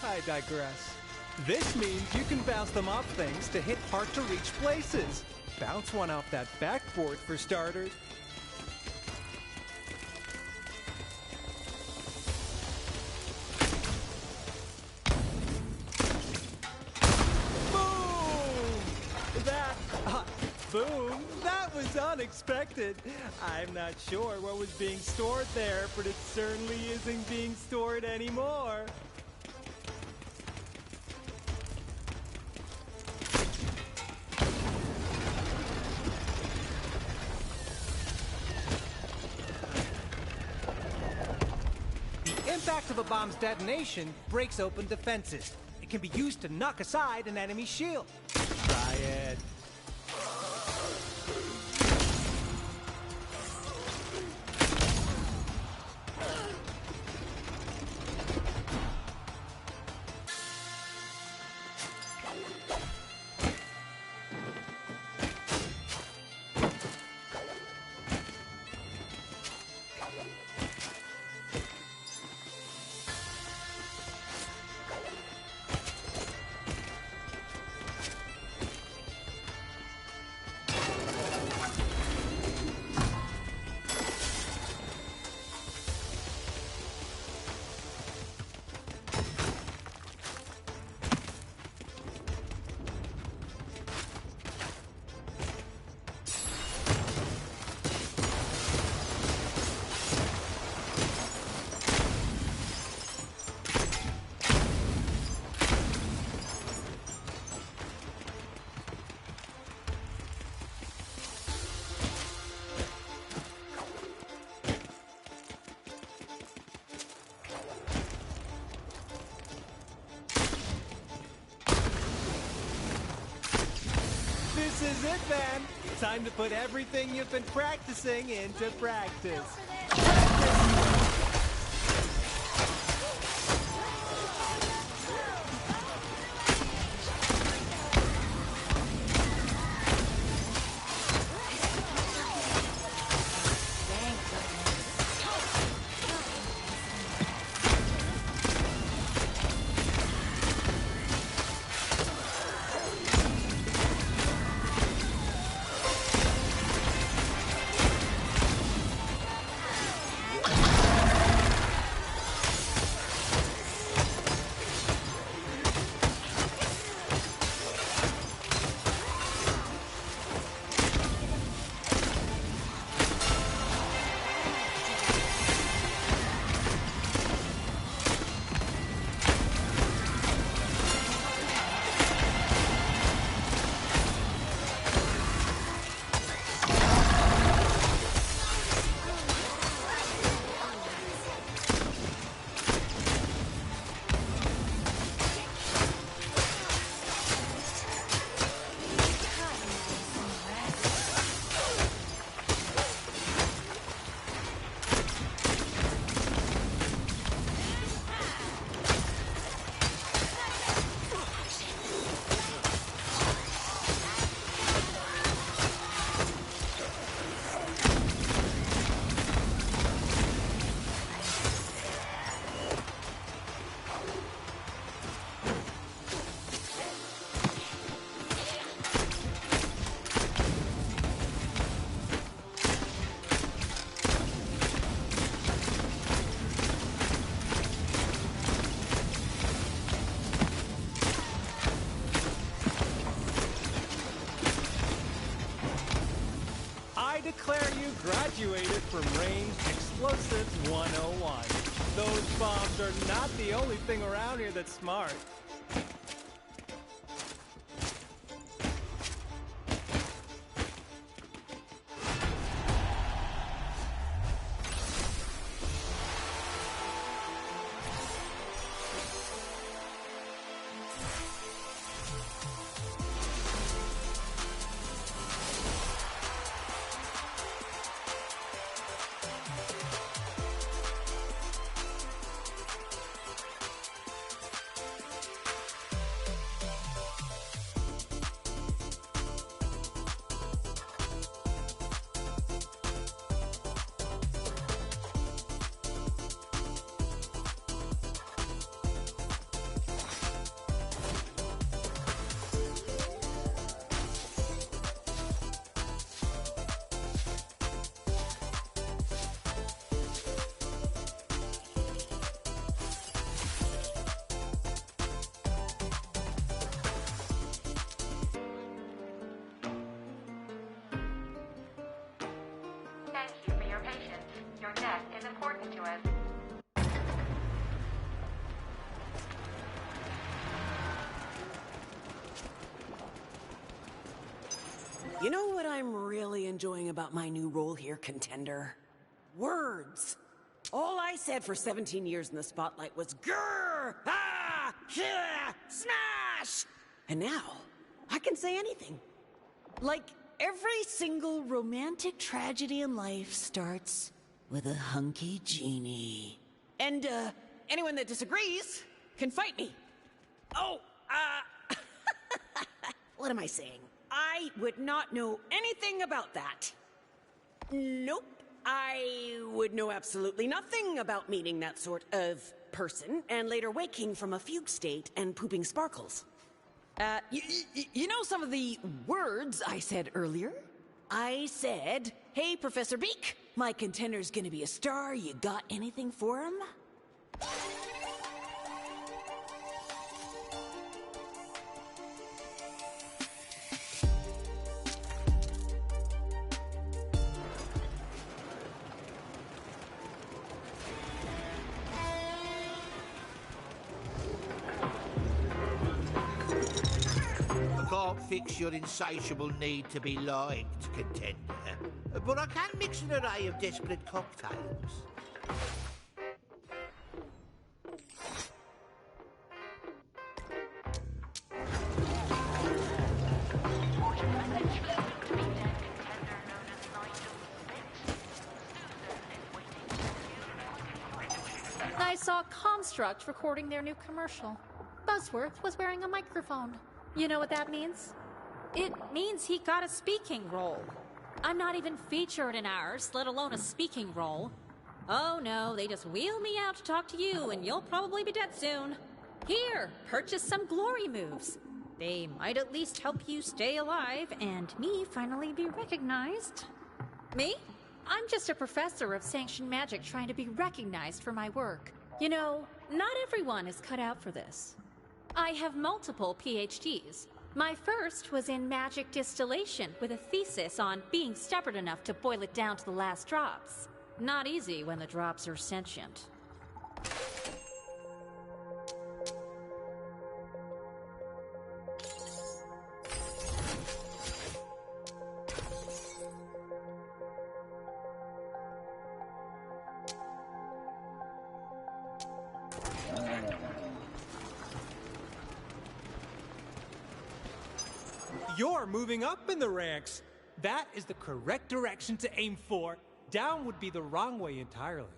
I digress. This means you can bounce them off things to hit hard-to-reach places. Bounce one off that backboard for starters. Boom! That was unexpected. I'm not sure what was being stored there, but it certainly isn't being stored anymore. The impact of a bomb's detonation breaks open defenses. It can be used to knock aside an enemy shield. Try it. This is it, then. Time to put everything you've been practicing into practice. Declare you graduated from Ranged Explosives 101. Those bombs are not the only thing around here that's smart. You know what I'm really enjoying about my new role here, Contender? Words. All I said for 17 years in the spotlight was grrr, ah, yeah, smash! And now, I can say anything. Like, every single romantic tragedy in life starts with a hunky genie. And, anyone that disagrees can fight me. Oh, what am I saying? I would not know anything about that. Nope. I would know absolutely nothing about meeting that sort of person and later waking from a fugue state and pooping sparkles. You know some of the words I said earlier? I said, hey, Professor Beak, my Contender's gonna be a star. You got anything for him? Fix your insatiable need to be liked, Contender. But I can mix an array of desperate cocktails. I saw Comstruct recording their new commercial. Buzzworth was wearing a microphone. You know what that means? It means he got a speaking role. I'm not even featured in ours, let alone a speaking role. Oh no, they just wheel me out to talk to you, and you'll probably be dead soon. Here, purchase some glory moves. They might at least help you stay alive, and me finally be recognized. Me? I'm just a professor of sanctioned magic trying to be recognized for my work. You know, not everyone is cut out for this. I have multiple PhDs. My first was in magic distillation with a thesis on being stubborn enough to boil it down to the last drops. Not easy when the drops are sentient. You're moving up in the ranks. That is the correct direction to aim for. Down would be the wrong way entirely.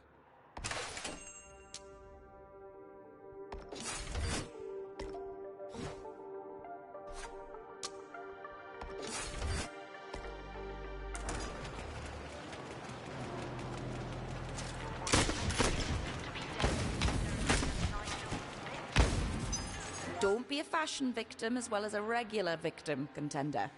Don't be a fashion victim as well as a regular victim, Contender.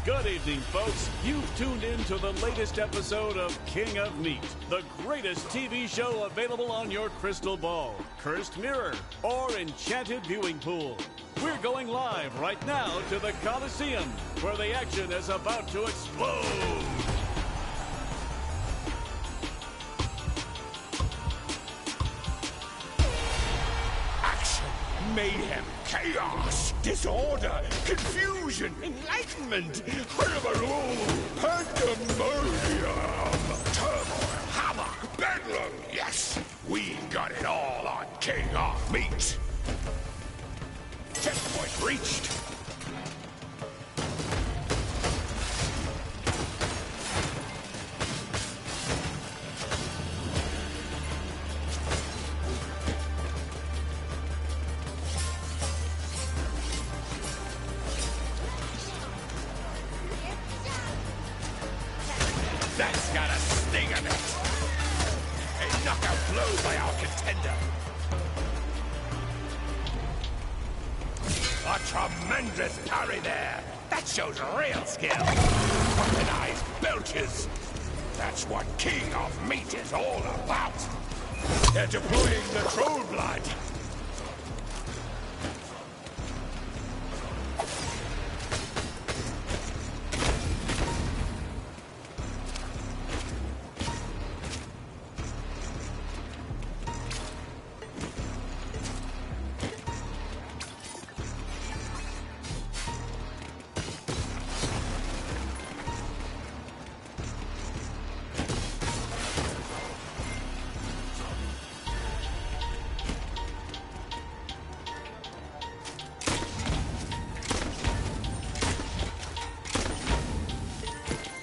Good evening, folks. You've tuned in to the latest episode of King of Meat, the greatest TV show available on your crystal ball, cursed mirror, or enchanted viewing pool. We're going live right now to the Coliseum, where the action is about to explode. mayhem, chaos, disorder, confusion, enlightenment, hullabaloo, pandemonium, turmoil, havoc, bedlam. Yes, we got it all on King of Meat. Checkpoint reached. That's got a sting of it. A knockout blow by our contender. A tremendous parry there. That shows real skill. Weaponized belches. That's what King of Meat is all about. They're deploying the troll blood.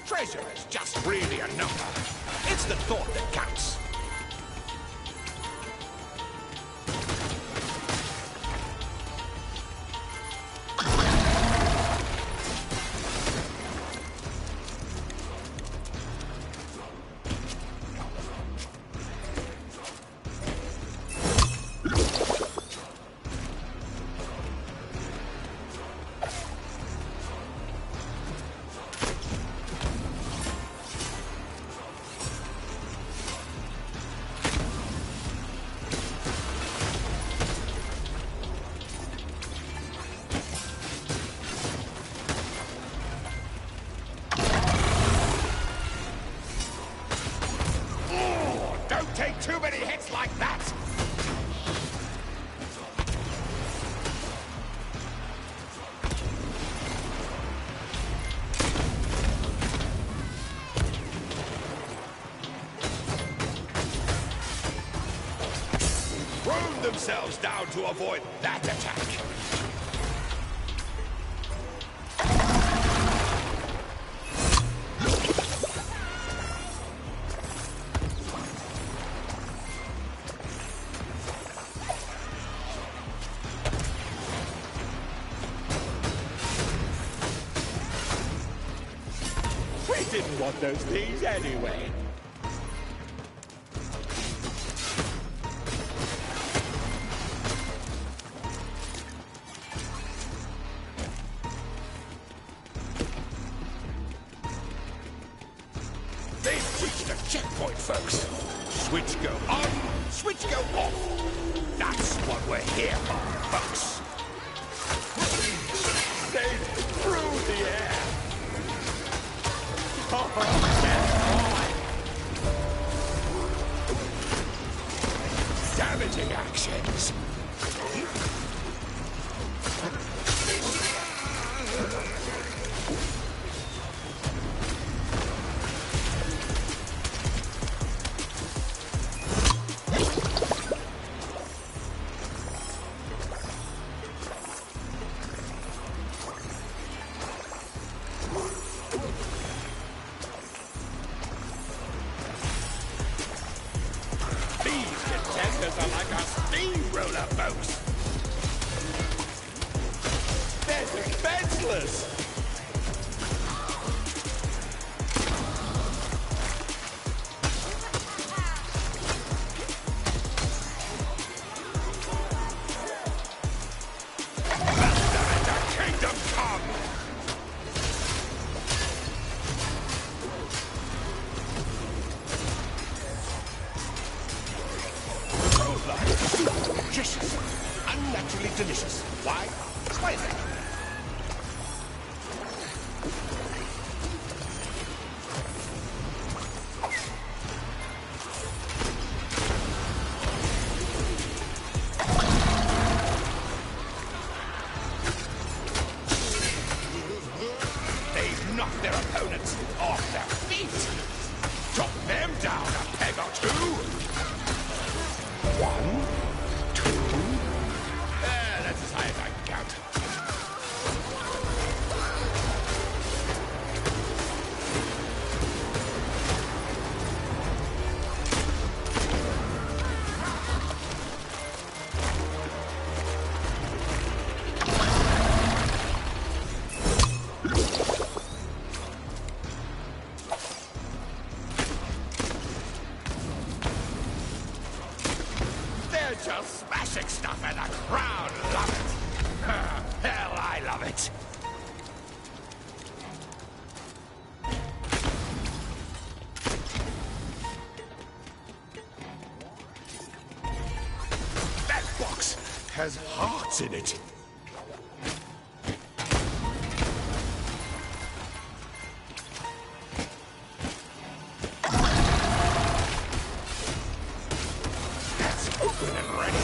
Treasure is just really a number. It's the thought that counts. Don't take too many hits like that! Thrown themselves down to avoid that attack. We didn't want those things anyway. They've reached a checkpoint, folks. Switch go on, switch go off. That's what we're here for, folks. They've through the air. Damaging actions. Contenders are like a steamroller, folks. They're defenseless. Master and the kingdom come. Delicious. Unnaturally delicious. Why? Explain that. their opponents off their feet. Drop them down a peg or two. 1, 2. That's as high as I can count. Just smashing stuff and the crowd love it. Hell, I love it. That box has hearts in it. Open and ready.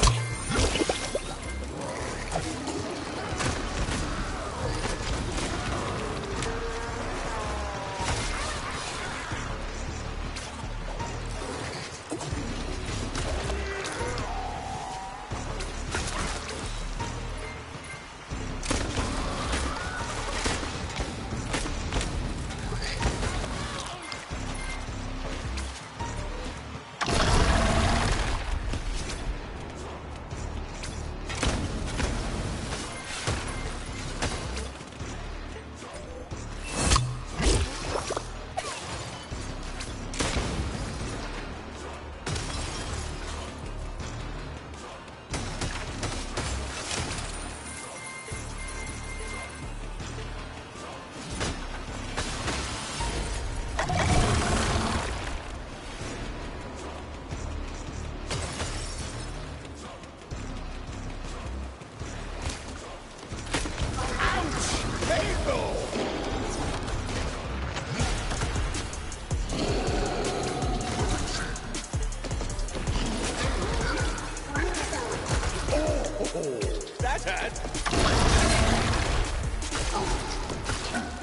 That hurt.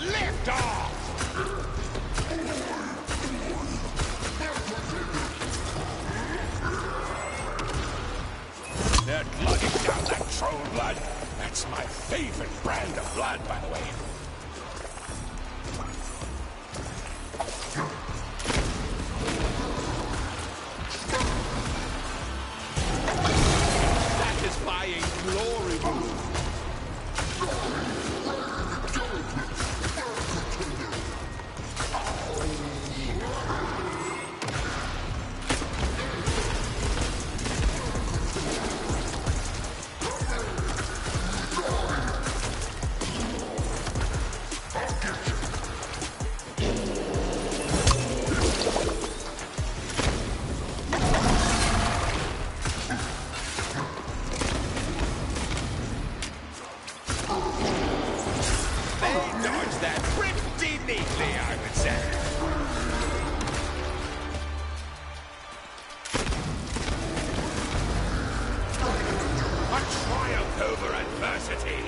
Lift off! They're glutting down that troll blood. That's my favorite brand of blood, by the way. Satisfying glory move. Dodge that pretty neatly, I would say. A triumph over adversity.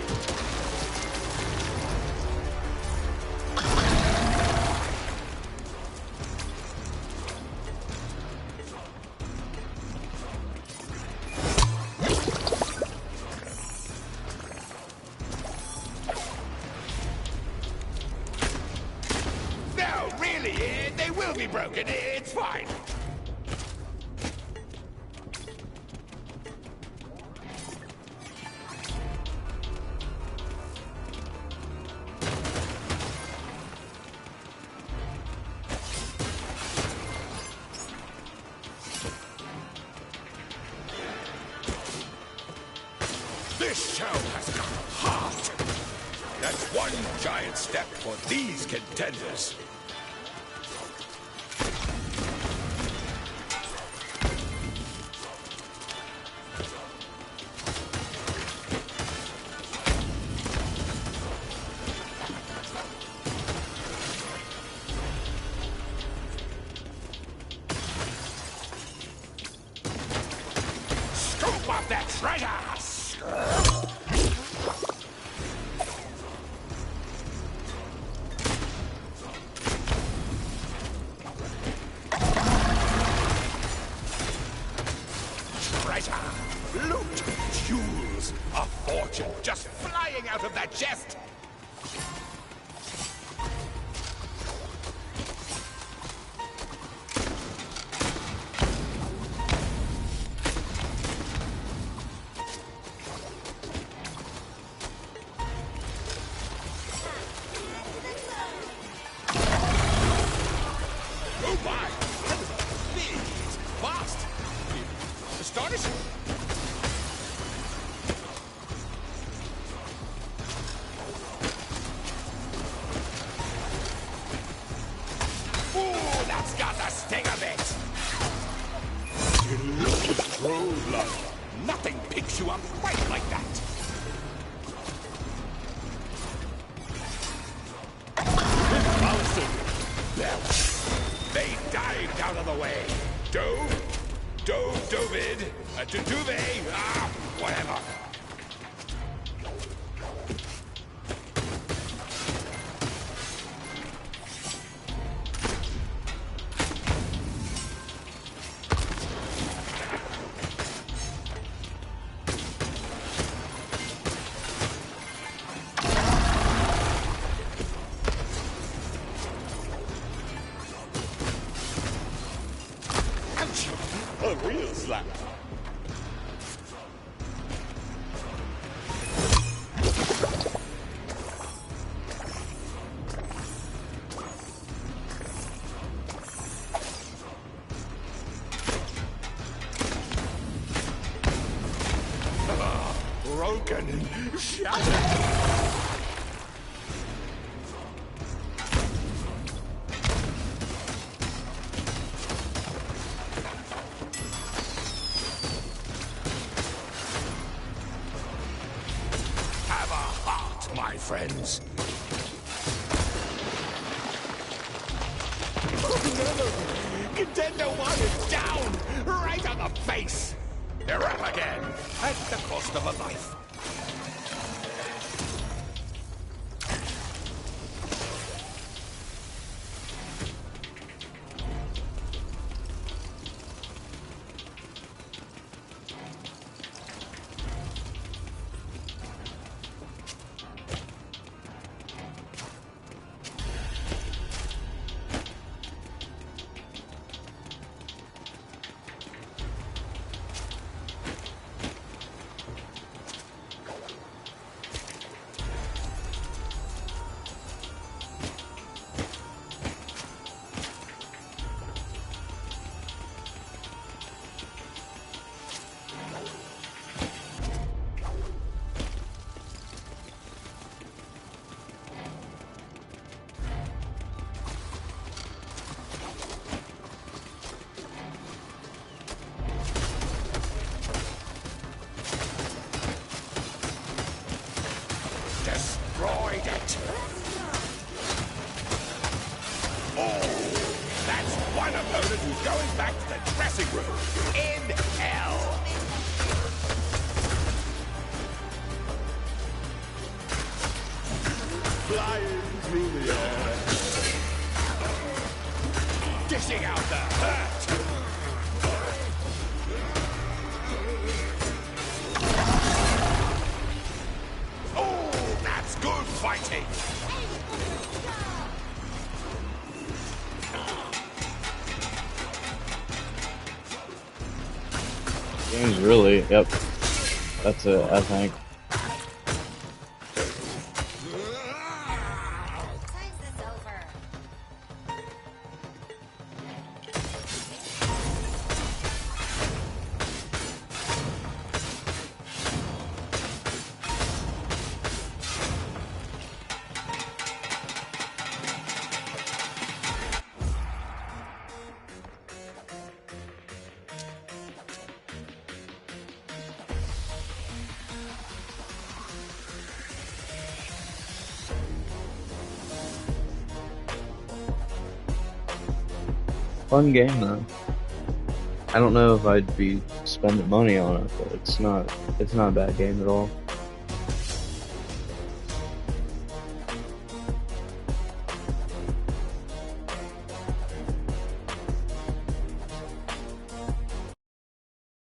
No, really, they will be broken. It's fine. This show has got heart. That's one giant step for these contenders. Scoop up that treasure! blood. Nothing picks you up quite like that. They dived out of the way. Dovid, Duve, whatever. A real slap. Broken and shattered. My friends. Oh no! Contender 1 is down! Right on the face! They're up again, at the cost of a life. Destroyed it. Oh, that's one opponent who's going back to the dressing room in hell. Flying through the air. Dishing out the hurt. Good fighting! Game's really, yep. That's it, I think. Fun game though. I don't know if I'd be spending money on it, but it's not a bad game at all.